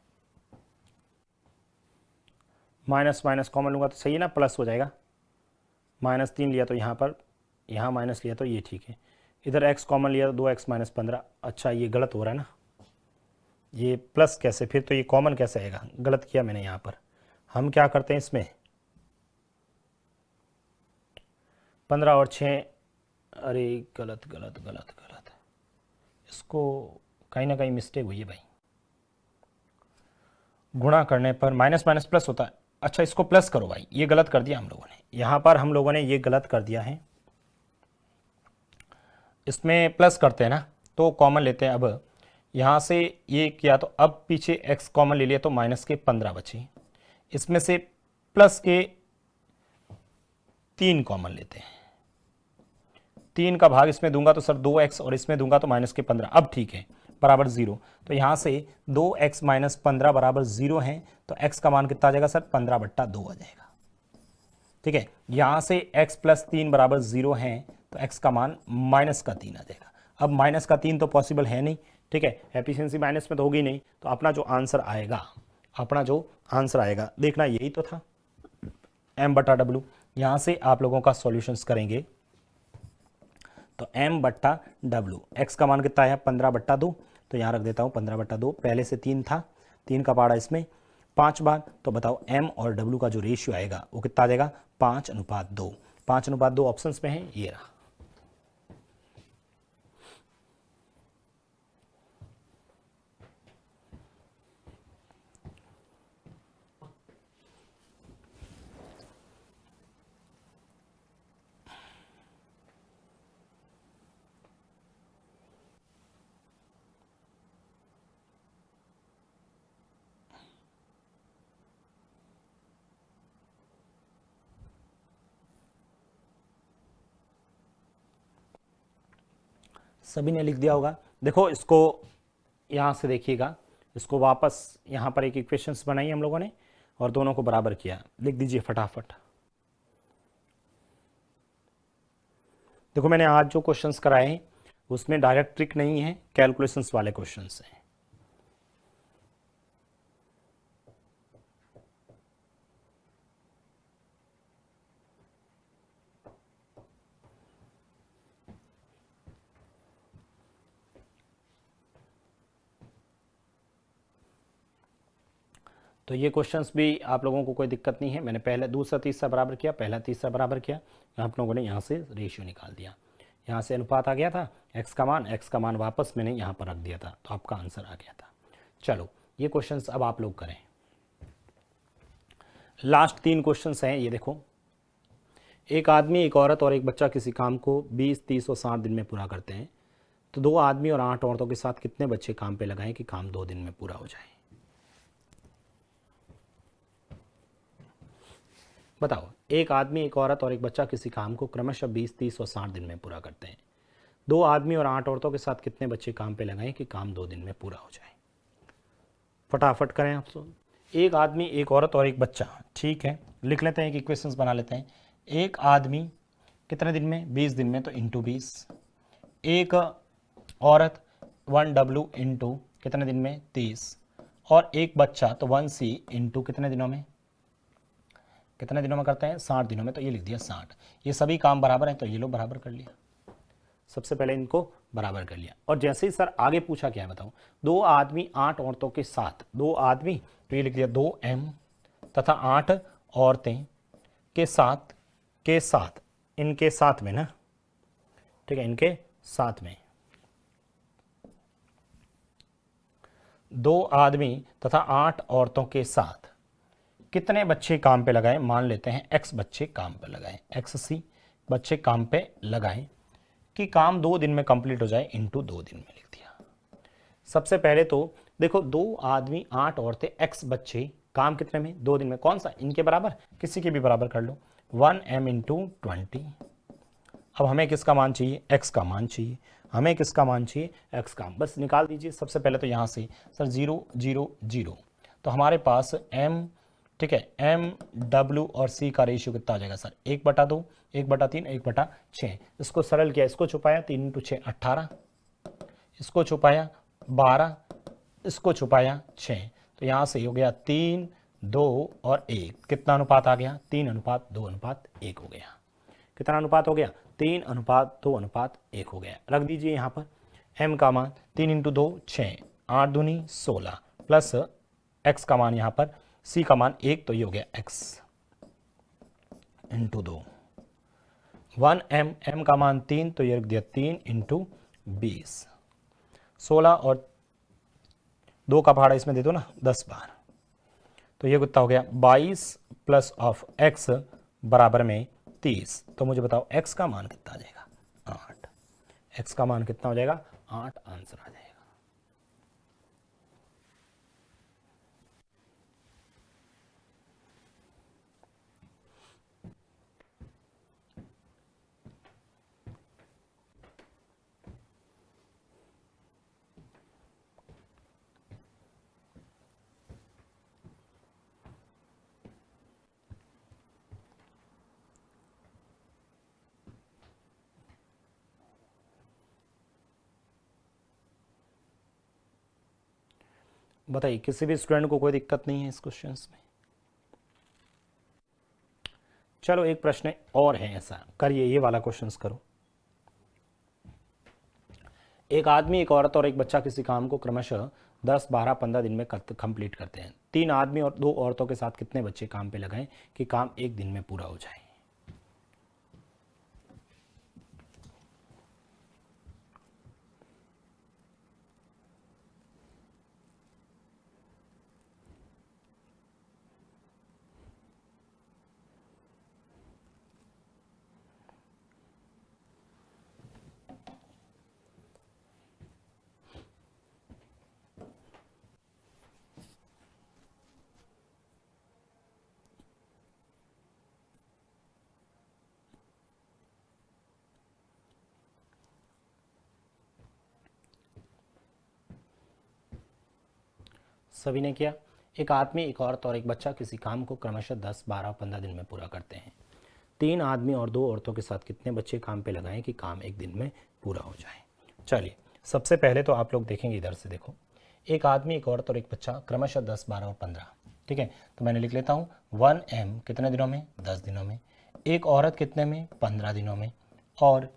माइनस माइनस कॉमन लूंगा तो सही है ना, प्लस हो जाएगा, माइनस 3 लिया तो यहाँ पर, यहाँ माइनस लिया तो ये ठीक है, इधर x कॉमन लिया तो 2x माइनस 15, अच्छा ये गलत हो रहा है ना, ये प्लस कैसे, फिर तो ये कॉमन कैसे आएगा, गलत किया मैंने यहाँ पर। हम क्या करते हैं इसमें, 15 और 6, अरे गलत गलत गलत गलत, इसको कहीं ना कहीं मिस्टेक हुई है भाई, गुणा करने पर माइनस माइनस प्लस होता है, अच्छा इसको प्लस करो भाई, ये गलत कर दिया हम लोगों ने, यहां पर हम लोगों ने ये गलत कर दिया है, इसमें प्लस करते हैं ना तो कॉमन लेते हैं। अब यहां से ये किया तो अब पीछे x कॉमन ले लिया तो माइनस के 15 बचे, इसमें से प्लस के 3 कॉमन लेते हैं, 3 का भाग इसमें दूंगा तो सर 2x, और इसमें दूंगा तो माइनस के 15, अब ठीक है, बराबर 0। तो यहां से 2x माइनस 15 बराबर 0 है, तो x का मान कितना आ जाएगा सर, 15/2 आ जाएगा। ठीक है, यहां से x प्लस 3 बराबर 0 है, तो x का मान माइनस का 3 आ जाएगा। अब माइनस का 3 तो पॉसिबल है नहीं, ठीक है, एफिशिएंसी माइनस में तो होगी नहीं, तो अपना जो आंसर आएगा देखना यही तो था, m बटा डब्ल्यू। यहाँ से आप लोगों का सॉल्यूशंस करेंगे तो m बट्टा डब्ल्यू, एक्स का मान कितना है 15/2, तो यहाँ रख देता हूँ 15/2, पहले से 3 था, 3 का पाड़ा इसमें 5 बार, तो बताओ m और w का जो रेशियो आएगा वो कितना आ जाएगा 5:2। 5:2 ऑप्शंस में है, ये रहा। सभी ने लिख दिया होगा। देखो इसको यहाँ से देखिएगा, इसको वापस यहाँ पर एक इक्वेशंस बनाई हम लोगों ने और दोनों को बराबर किया। लिख दीजिए फटाफट। देखो मैंने आज जो क्वेश्चंस कराए हैं उसमें डायरेक्ट ट्रिक नहीं है, कैलकुलेशंस वाले क्वेश्चंस हैं। तो ये क्वेश्चंस भी आप लोगों को कोई दिक्कत नहीं है, मैंने पहले दूसरा तीसरा बराबर किया, पहला तीसरा बराबर किया, आप लोगों ने यहाँ से रेशियो निकाल दिया, यहाँ से अनुपात आ गया था, एक्स का मान वापस मैंने यहाँ पर रख दिया था, तो आपका आंसर आ गया था। चलो ये क्वेश्चंस अब आप लोग करें। लास्ट 3 क्वेश्चंस हैं, ये देखो। एक आदमी, एक औरत और एक बच्चा किसी काम को 20, 30 और 60 दिन में पूरा करते हैं, तो 2 आदमी और 8 औरतों के साथ कितने बच्चे काम पे लगाएं कि काम 2 दिन में पूरा हो जाए? बताओ। एक आदमी, एक औरत और एक बच्चा किसी काम को क्रमशः 20, 30 और 60 दिन में पूरा करते हैं, 2 आदमी और 8 औरतों के साथ कितने बच्चे काम पे लगाएं कि काम 2 दिन में पूरा हो जाए? फटाफट करें आप सब। एक आदमी, एक औरत और एक बच्चा, ठीक है, लिख लेते हैं, एक इक्वेशंस बना लेते हैं। एक आदमी कितने दिन में? 20 दिन में, तो इंटू 20। एक औरत 1W इंटू कितने दिन में? 30। और एक बच्चा तो 1C इंटू कितने दिनों में? कितने दिनों में करते हैं? 60 दिनों में, तो ये लिख दिया 60। ये सभी काम बराबर हैं, तो ये लो बराबर कर लिया, सबसे पहले इनको बराबर कर लिया। और जैसे ही सर आगे पूछा क्या है बताऊं, 2 आदमी 8 औरतों के साथ, 2 आदमी तो ये लिख दिया 2M तथा 8 औरतें के साथ इनके साथ में ना, ठीक है, इनके साथ में 2 आदमी तथा 8 औरतों के साथ कितने बच्चे काम पे लगाए? मान लेते हैं x बच्चे काम पे लगाए, XC बच्चे काम पे लगाए कि काम 2 दिन में कंप्लीट हो जाए, इंटू 2 दिन में लिख दिया। सबसे पहले तो देखो 2 आदमी 8 औरतें x बच्चे काम कितने में? 2 दिन में। कौन सा? इनके बराबर, किसी के भी बराबर कर लो, 1M इंटू 20। अब हमें किसका मान चाहिए? x का मान चाहिए। हमें किसका मान चाहिए? x का। बस निकाल दीजिए सबसे पहले तो यहाँ से सर 0 0 0, तो हमारे पास m, ठीक है, M W और C का रेशियो कितना आ जाएगा सर? 1/2, 1/3, 1/6। इसको सरल किया, इसको छुपाया, 3 × 6 18, इसको छुपाया 12, इसको छुपाया 6, तो यहाँ से हो गया 3, 2 और 1। कितना अनुपात आ गया? 3:2:1 हो गया। कितना अनुपात हो गया? 3:2:1 हो गया। रख दीजिए यहाँ पर m का मान 3 × 2 6, 8 दूनी 16, प्लस x का मान यहाँ पर, c का मान 1, तो ये हो गया x इंटू 2। 1m, m का मान 3, तो ये रख दिया 3 इंटू 20। 16 और 2 का भाड़ा इसमें दे दो ना 10 बार, तो ये कितना हो गया? 22 प्लस ऑफ x बराबर में 30। तो मुझे बताओ x का मान कितना आ जाएगा? 8। x का मान कितना हो जाएगा? 8 आंसर आ जाएगा। बताइए, किसी भी स्टूडेंट को कोई दिक्कत नहीं है इस क्वेश्चन में? चलो एक प्रश्न और है ऐसा, करिए ये वाला क्वेश्चन करो। एक आदमी, एक औरत और एक बच्चा किसी काम को क्रमशः 10, 12, 15 दिन में कंप्लीट करते हैं। 3 आदमी और 2 औरतों के साथ कितने बच्चे काम पे लगाएं कि काम एक दिन में पूरा हो जाए? सभी ने किया। एक आदमी, एक औरत और एक बच्चा किसी काम को क्रमशः 10, 12, 15 दिन में पूरा करते हैं। 3 आदमी और 2 औरतों के साथ कितने बच्चे काम पे लगाएं कि काम एक दिन में पूरा हो जाए? चलिए सबसे पहले तो आप लोग देखेंगे, इधर से देखो, एक आदमी, एक औरत और एक बच्चा क्रमशः 10, 12 और 15, ठीक है। तो मैंने लिख लेता हूँ 1m कितने दिनों में? 10 दिनों में। एक औरत कितने में? 15 दिनों में। और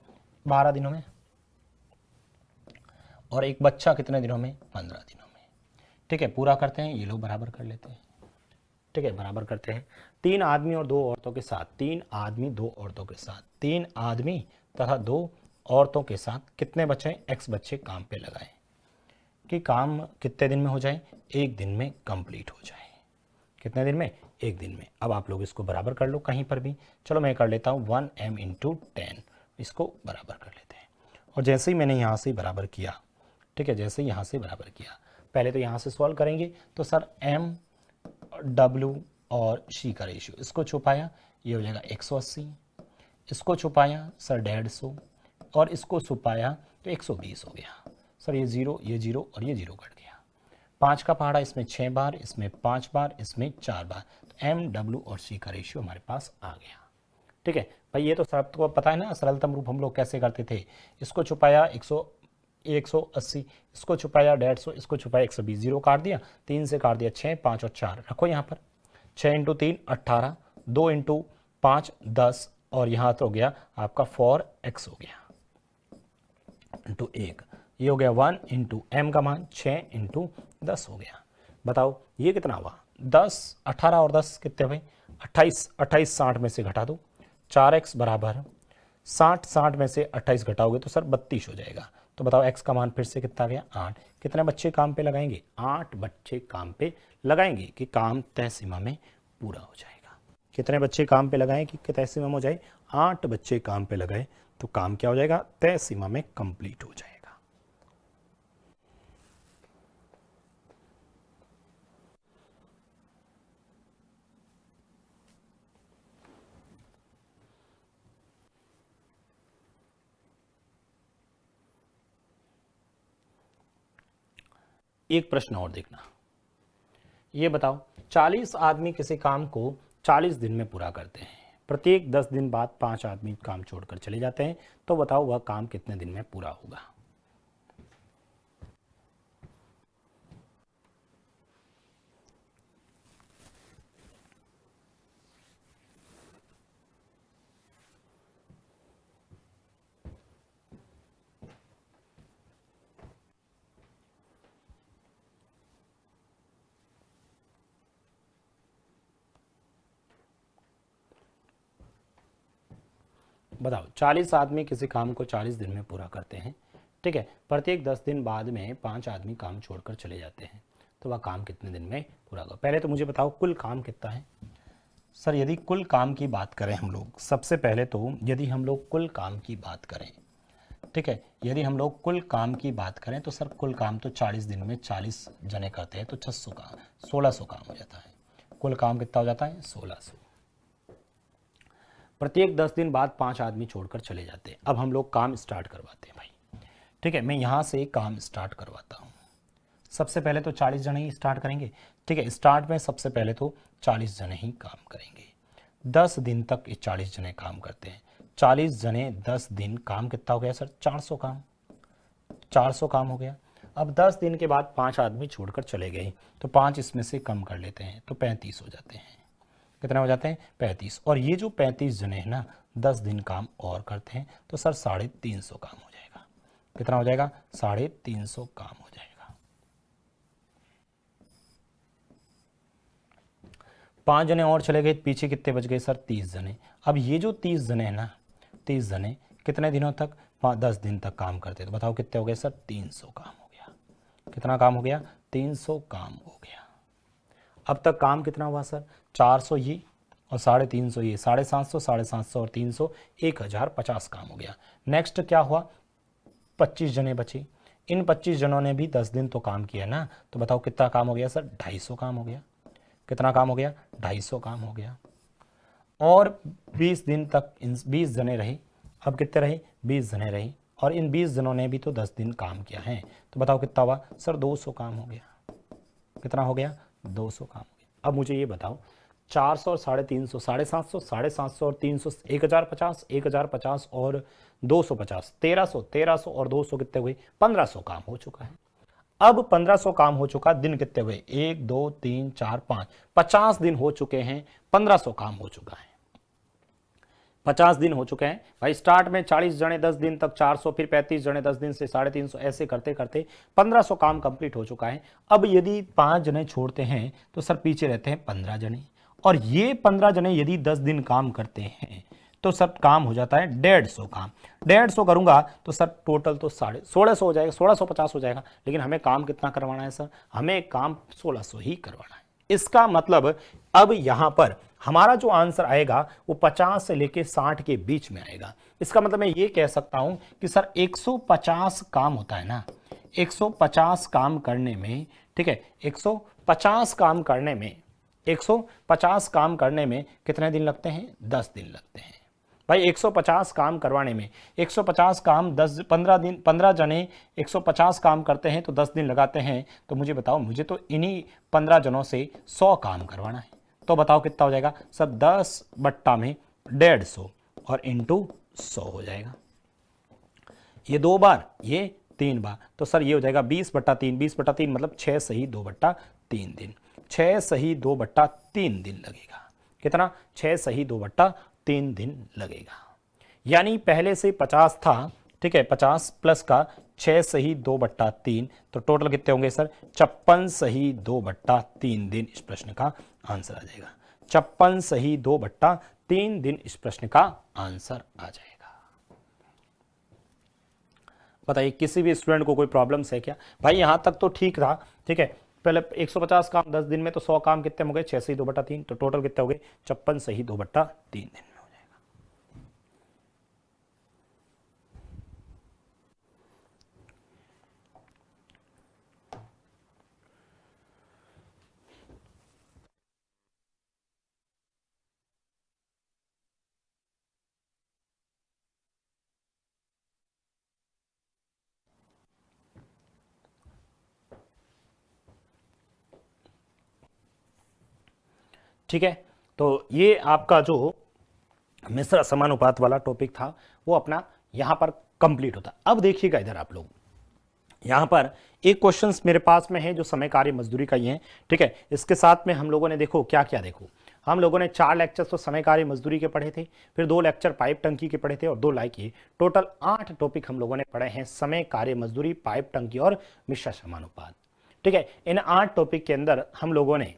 12 दिनों में। और एक बच्चा कितने दिनों में? 15 दिनों में। ठीक है, पूरा करते हैं, ये लोग बराबर कर लेते हैं। ठीक है, बराबर करते हैं। 3 आदमी और 2 औरतों के साथ, 3 आदमी 2 औरतों के साथ, 3 आदमी तथा 2 औरतों के साथ कितने बच्चे? x बच्चे काम पे लगाए कि काम कितने दिन में हो जाए? एक दिन में कंप्लीट हो जाए। कितने दिन में? एक दिन में। अब आप लोग इसको बराबर कर लो कहीं पर भी। चलो मैं कर लेता हूँ 1m × 10, इसको बराबर कर लेते हैं। और जैसे ही मैंने यहाँ से बराबर किया, ठीक है, जैसे ही यहाँ से बराबर किया, पहले तो यहाँ से सॉल्व करेंगे तो सर m, w और c का रेशियो, इसको छुपाया, ये हो जाएगा 180, इसको छुपाया सर 150, और इसको छुपाया तो 120 हो गया। सर ये 0, ये 0 और ये 0 कट गया। 5 का पहाड़ा, इसमें 6 बार, इसमें 5 बार, इसमें 4 बार, तो m, w और c का रेशियो हमारे पास आ गया। ठीक है भाई, ये तो सब आपको पता है ना, सरलतम रूप हम लोग कैसे करते थे। इसको छुपाया 180, इसको छुपाया 150, इसको छुपाया 120, 0 काट दिया, 3 से काट दिया 6, 5 और 4 रखो यहाँ पर। 6 × 3 18, 2 × 5 10, और यहाँ तो हो गया आपका 4x हो गया इंटू 1, ये हो गया 1 × m का मान 6 × 10 हो गया। बताओ ये कितना हुआ? 10, 18 और 10 कितने भाई? 28, 28 60 में से घटा दो, 4x बराबर 60, 60 में से 28 घटाओगे तो सर 32 हो जाएगा। तो बताओ x का मान फिर से कितना गया? 8। कितने बच्चे काम पे लगाएंगे? 8 बच्चे काम पे लगाएंगे कि काम तय सीमा में पूरा हो जाएगा। कितने बच्चे काम पे लगाएं कि तय सीमा में हो जाए? 8 बच्चे काम पे लगाए तो काम क्या हो जाएगा? तय सीमा में कंप्लीट हो जाएगा। एक प्रश्न और देखना, ये बताओ 40 आदमी किसी काम को 40 दिन में पूरा करते हैं। प्रत्येक 10 दिन बाद 5 आदमी काम छोड़कर चले जाते हैं, तो बताओ वह काम कितने दिन में पूरा होगा? बताओ 40 आदमी किसी काम को 40 दिन में पूरा करते हैं, ठीक है। प्रत्येक 10 दिन बाद में 5 आदमी काम छोड़कर चले जाते हैं, तो वह काम कितने दिन में पूरा होगा? पहले तो मुझे बताओ कुल काम कितना है? सर यदि कुल काम की बात करें हम लोग, सबसे पहले तो यदि हम लोग कुल काम की बात करें, ठीक है, यदि हम लोग कुल काम की बात करें तो सर कुल काम तो 40 दिन में 40 जने करते हैं तो 600 काम, 1600 काम हो जाता है। कुल काम कितना हो जाता है? 1600। प्रत्येक 10 दिन बाद 5 आदमी छोड़कर चले जाते हैं। अब हम लोग काम स्टार्ट करवाते हैं भाई, ठीक है। मैं यहाँ से काम स्टार्ट करवाता हूँ। सबसे पहले तो 40 जने ही स्टार्ट करेंगे, ठीक है। स्टार्ट में सबसे पहले तो 40 जने ही काम करेंगे। 10 दिन तक ये 40 जने काम करते हैं। 40 जने 10 दिन, काम कितना हो गया सर? 400 काम, 400 काम हो गया। अब 10 दिन के बाद 5 आदमी छोड़कर चले गए, तो 5 इसमें से कम कर लेते हैं तो 35 हो जाते हैं। कितना हो जाते हैं? 35। और ये जो 35 जने हैं ना 10 दिन काम और करते हैं तो सर 350 काम हो जाएगा। कितना हो जाएगा? 350 काम हो जाएगा। 5 जने और चले गए, पीछे कितने बच गए सर? 30 जने। अब ये जो 30 जने हैं ना, 30 जने कितने दिनों तक? 10 दिन तक काम करते हैं, तो बताओ कितने हो गए सर? 300 काम हो गया। कितना काम हो गया? 300 काम हो गया। अब तक काम कितना हुआ सर? 400 ये और 350 ये, 750, 750 और 300, 1050 काम हो गया। नेक्स्ट क्या हुआ? 25 जने बचे। इन 25 जनों ने भी 10 दिन तो काम किया ना, तो बताओ कितना काम हो गया सर? 250 काम हो गया। कितना काम हो गया? 250 काम हो गया। और 20 दिन तक इन 20 जने रहे। अब कितने रहे? 20 जने रहे, और इन 20 जनों ने भी तो 10 दिन काम किया है, तो बताओ कितना हुआ सर? 200 काम हो गया। कितना हो गया? 200 काम हो गया। अब मुझे ये बताओ, 400 और 350, 750, 750 और 300, 1050, 1050 और 250, 1300, 1300 और 200 कितने हुए? 1500 काम हो चुका है। अब 1500 काम हो चुका, दिन कितने हुए? 1 2 3 4 5, 50 दिन हो चुके हैं, 1500 काम हो चुका है। 50 दिन हो चुके हैं भाई। स्टार्ट में 40 जने 10 दिन तक 400, फिर 35 जने 10 दिन से 350, ऐसे करते करते 1500 काम कंप्लीट हो चुका है। अब यदि 5 जने छोड़ते हैं तो सर पीछे रहते हैं 15 जने, और ये 15 जने यदि 10 दिन काम करते हैं तो सर काम हो जाता है 150 काम। 150 करूंगा तो सर टोटल तो 1650 हो जाएगा, 1650 हो जाएगा। लेकिन हमें काम कितना करवाना है सर? हमें काम 1600 ही करवाना है। इसका मतलब अब यहां पर हमारा जो आंसर आएगा वो 50 से लेके 60 के बीच में आएगा। इसका मतलब मैं ये कह सकता हूं कि सर 150 काम होता है ना, 150 काम करने में, ठीक है, 150 काम करने में, 150 काम करने में कितने दिन लगते हैं? 10 दिन लगते हैं भाई। 150 काम करवाने में 150 काम 15 दिन, 15 जने 150 काम करते हैं तो 10 दिन लगाते हैं। तो मुझे बताओ, मुझे तो इन्हीं 15 जनों से 100 काम करवाना है, तो बताओ कितना हो जाएगा सर? 10 बट्टा में 150 और इंटू 100 हो जाएगा। ये 2 बार, ये 3 बार, तो सर ये हो जाएगा 20/3। 20/3 मतलब 6 सही 2/3 दिन। 6 सही 2/3 दिन लगेगा। कितना? 6 सही 2/3 दिन लगेगा। यानी पहले से 50 था, ठीक है, 50 प्लस का 6 सही 2/3, तो टोटल कितने होंगे सर? 56 सही 2/3 दिन इस प्रश्न का आंसर आ जाएगा। 56 सही 2/3 दिन इस प्रश्न का आंसर आ जाएगा। बताइए किसी भी स्टूडेंट को कोई प्रॉब्लम है क्या? भाई यहां तक तो ठीक था, ठीक है। पहले 150 काम 10 दिन में, तो 100 काम कितने हो गए? 6 सही 2/3, तो टोटल कितने हो गए? 56 सही 2/3 दिन में हो जाएगा। ठीक है, तो ये आपका जो मिश्र समानुपात वाला टॉपिक था वो अपना यहां पर कंप्लीट होता। अब देखिएगा इधर आप लोग, यहां पर एक क्वेश्चन मेरे पास में है जो समय कार्य मजदूरी का ही है, ठीक है। इसके साथ में हम लोगों ने देखो क्या क्या, देखो हम लोगों ने 4 लेक्चर तो समय कार्य मजदूरी के पढ़े थे, फिर 2 लेक्चर पाइप टंकी के पढ़े थे और 2 लाइक ये, टोटल 8 टॉपिक हम लोगों ने पढ़े हैं, समय कार्य मजदूरी, पाइप टंकी और मिश्र समानुपात, ठीक है। इन 8 टॉपिक के अंदर हम लोगों ने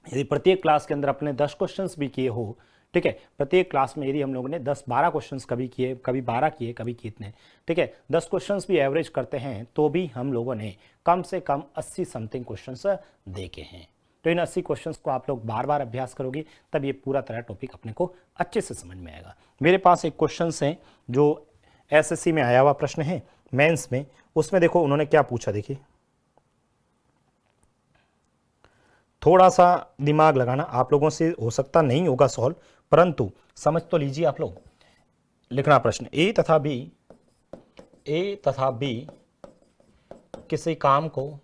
यदि प्रत्येक क्लास के अंदर अपने 10 क्वेश्चंस भी किए हो, ठीक है, प्रत्येक क्लास में यदि हम लोगों ने 10-12 क्वेश्चंस कभी किए, कभी 12 किए, कभी कितने, ठीक है, 10 क्वेश्चंस भी एवरेज करते हैं तो भी हम लोगों ने कम से कम 80 समथिंग क्वेश्चंस देखे हैं। तो इन 80 क्वेश्चंस को आप लोग बार बार अभ्यास करोगे तब ये पूरा तरह टॉपिक अपने को अच्छे से समझ में आएगा। मेरे पास एक क्वेश्चन है जो एसएससी में आया हुआ प्रश्न है, मेंस में, उसमें देखो उन्होंने क्या पूछा, देखिए थोड़ा सा दिमाग लगाना, आप लोगों से हो सकता नहीं होगा सॉल्व, परंतु समझ तो लीजिए आप लोग। लिखना प्रश्न, ए तथा बी किसी काम को,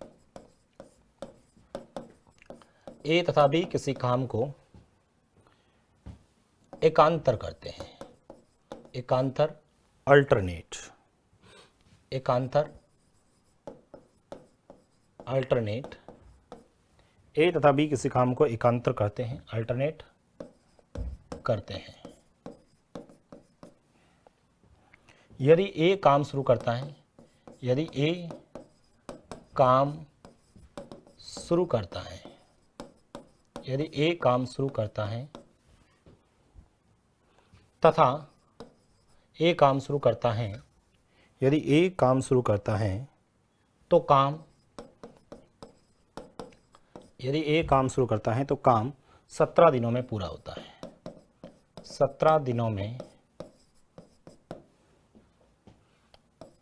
ए तथा बी किसी काम को एकांतर करते हैं, एकांतर, अल्टरनेट, एकांतर अल्टरनेट, ए तथा बी किसी काम को एकांतर करते हैं, अल्टरनेट करते हैं। यदि ए काम शुरू करता है, यदि ए काम शुरू करता है, यदि ए काम शुरू करता है तथा ए काम शुरू करता है, यदि ए काम शुरू करता है तो काम, यदि ए काम शुरू करता है तो काम 17 दिनों में पूरा होता है, 17 दिनों में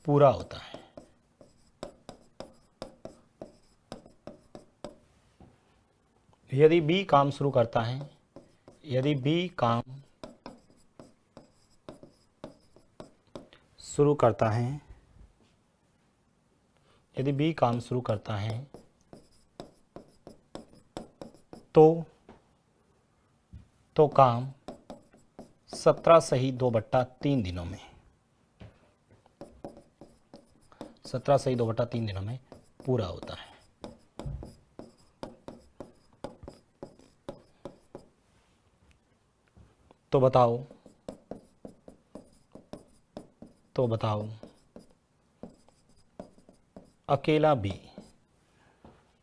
पूरा होता है। यदि बी काम शुरू करता है, यदि बी काम शुरू करता है, यदि बी काम शुरू करता है तो काम 17 सही 2/3 दिनों में, 17 सही 2/3 दिनों में पूरा होता है। तो बताओ अकेला बी,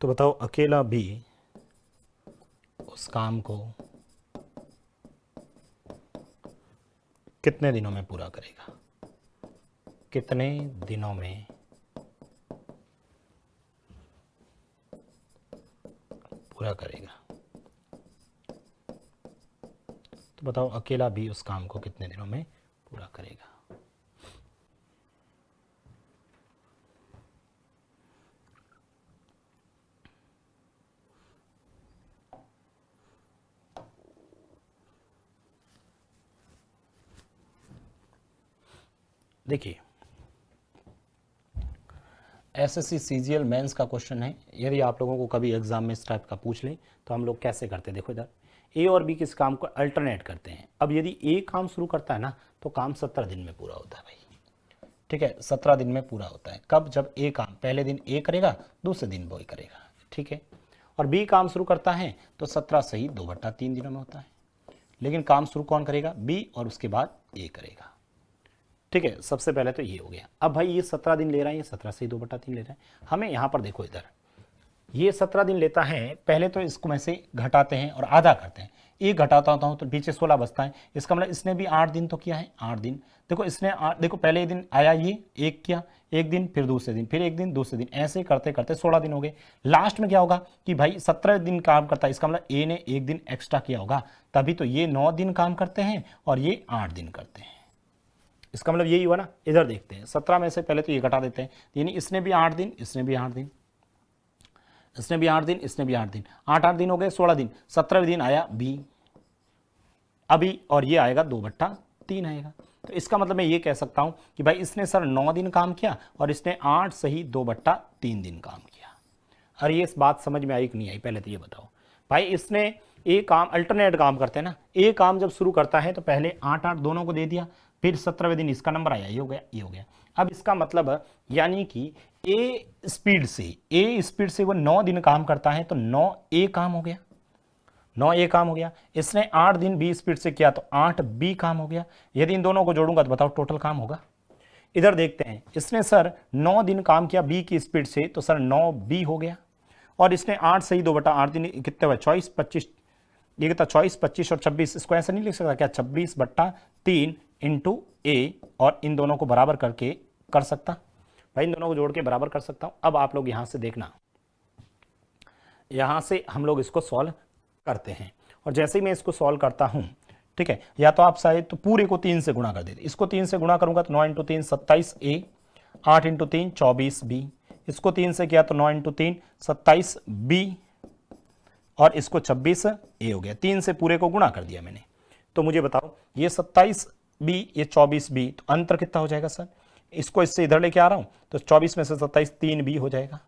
तो बताओ अकेला बी उस काम को कितने दिनों में पूरा करेगा, कितने दिनों में पूरा करेगा। तो बताओ अकेला भी उस काम को कितने दिनों में पूरा करेगा। देखिए एसएससी सीजीएल मेंस का क्वेश्चन है। यदि आप लोगों को कभी एग्जाम में इस टाइप का पूछ ले तो हम लोग कैसे करते हैं, देखो इधर ए और बी किस काम को अल्टरनेट करते हैं। अब यदि ए काम शुरू करता है ना तो काम 17 दिन में पूरा होता है भाई, ठीक है, 17 दिन में पूरा होता है। कब? जब ए काम पहले दिन ए करेगा, दूसरे दिन बी करेगा, ठीक है। और बी काम शुरू करता है तो 17 सही 2/3 दिनों में होता है। लेकिन काम शुरू कौन करेगा? बी, और उसके बाद ए करेगा, ठीक है। सबसे पहले तो ये हो गया। अब भाई ये 17 दिन ले रहा है, ये 17 से 2/3 ले रहा है। हमें यहाँ पर देखो इधर ये 17 दिन लेता है, पहले तो इसको में से घटाते हैं और आधा करते हैं। एक घटाता होता हूँ तो पीछे 16 बचता है। इसका मतलब इसने भी 8 दिन तो किया है, 8 दिन। देखो इसने देखो पहले दिन आया ये एक किया, एक दिन, फिर दूसरे दिन, फिर एक दिन, दूसरे दिन, ऐसे करते करते 16 दिन हो गए। लास्ट में क्या होगा कि भाई 17 दिन काम करता है, इसका मतलब ए ने एक दिन एक्स्ट्रा किया होगा, तभी तो ये 9 दिन काम करते हैं और ये 8 दिन करते हैं। इसका मतलब यही हुआ ना। इधर देखते हैं 17 में से पहले तो ये घटा देते हैं, यानी इसने भी 8 दिन, इसने भी 8 दिन, इसने भी 8 दिन, इसने भी 8 दिन, 8 दिन हो गए, 16 दिन। 17वें दिन आया बी अभी, और ये आएगा 2/3 आएगा। तो इसका मतलब मैं ये कह सकता हूं कि भाई इसने सर 9 दिन काम किया और इसने 8 सही 2/3 दिन काम किया। अरे ये इस बात समझ में आई कि नहीं आई, पहले तो ये बताओ भाई। इसने ए काम अल्टरनेट काम करते हैं ना, ए काम जब शुरू करता है तो पहले 8-8 दोनों को दे दिया, फिर 17वें दिन इसका नंबर आया, ये हो गया, ये हो गया। अब इसका मतलब यानी कि ए स्पीड से वो 9 दिन काम करता है तो 9 ए काम हो गया, 9 ए काम हो गया। इसने 8 दिन बी स्पीड से किया तो 8 बी काम हो गया। यदि इन दोनों को जोड़ूंगा तो बताओ टोटल काम होगा। इधर देखते हैं, इसने सर 9 दिन काम किया बी की स्पीड से तो सर 9 बी हो गया, और इसने 8 सही 2/8 दिन कितने हुए? 24, 25, ये कितना 24, 25 और 26। इसको ऐसा नहीं लिख सकता क्या? 26/3 इंटू ए, और इन दोनों को बराबर करके कर सकता भाई, इन दोनों को जोड़ के बराबर कर सकता हूं। अब आप लोग यहां से देखना, यहां से हम लोग इसको सॉल्व करते हैं, और जैसे ही मैं इसको सॉल्व करता हूं, ठीक है, या तो आप चाहे तो पूरे को 3 से गुणा कर देते। इसको 3 से गुणा करूंगा तो 9 × 3 27 ए, 8 × 3 24 बी, इसको 3 से किया तो 9 × 3 27 बी, और इसको 26 ए हो गया। 3 से पूरे को गुणा कर दिया मैंने। तो मुझे बताओ ये 27 बी, ये 24 बी, तो अंतर कितना हो जाएगा सर? इसको इससे इधर लेके आ रहा हूं तो 24 में से 27 3 बी हो जाएगा,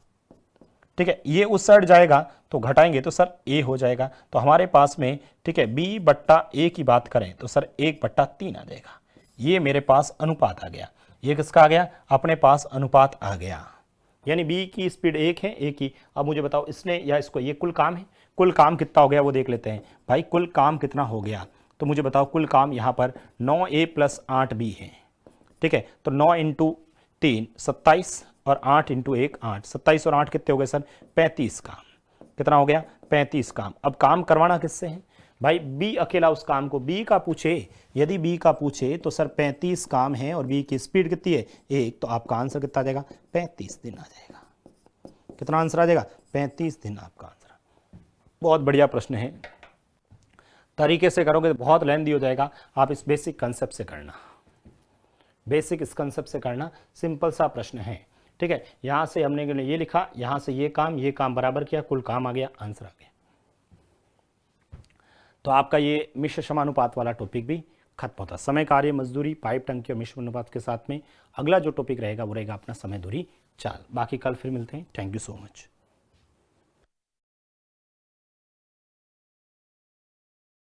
ठीक है। ये उस साइड जाएगा तो घटाएंगे तो सर ए हो जाएगा। तो हमारे पास में, ठीक है, b/a की बात करें तो सर 1/3 आ जाएगा। ये मेरे पास अनुपात आ गया। ये किसका आ गया? अपने पास अनुपात आ गया। यानी बी की स्पीड 1 है, ए की। अब मुझे बताओ इसने या इसको, ये कुल काम है, कुल काम कितना हो गया वो देख लेते हैं भाई। कुल काम कितना हो गया तो मुझे बताओ, कुल काम यहाँ पर 9a + 8b है, ठीक है। तो 9 × 3 27 और 8 × 1 8, 27 और 8 कितने हो गए सर? 35 काम। कितना हो गया? 35 काम। अब काम करवाना किससे है भाई? बी अकेला उस काम को, बी का पूछे, यदि बी का पूछे तो सर 35 काम है और बी की स्पीड कितनी है 1, तो आपका आंसर कितना आ जाएगा? 35 दिन आ जाएगा। कितना आंसर आ जाएगा? 35 दिन आपका आंसर। बहुत बढ़िया प्रश्न है, तरीके से करोगे तो बहुत लेंथी हो जाएगा। आप इस बेसिक कंसेप्ट से करना, बेसिक इस कंसेप्ट से करना, सिंपल सा प्रश्न है, ठीक है। यहां से हमने ये लिखा, यहां से ये काम बराबर किया, कुल काम आ गया, आंसर आ गया। तो आपका ये मिश्र समानुपात वाला टॉपिक भी खत्म होता। समय, कार्य, मजदूरी, पाइप, टंकी और मिश्र अनुपात के साथ में अगला जो टॉपिक रहेगा वो रहेगा अपना समय, दूरी, चाल। बाकी कल फिर मिलते हैं। Thank you so much.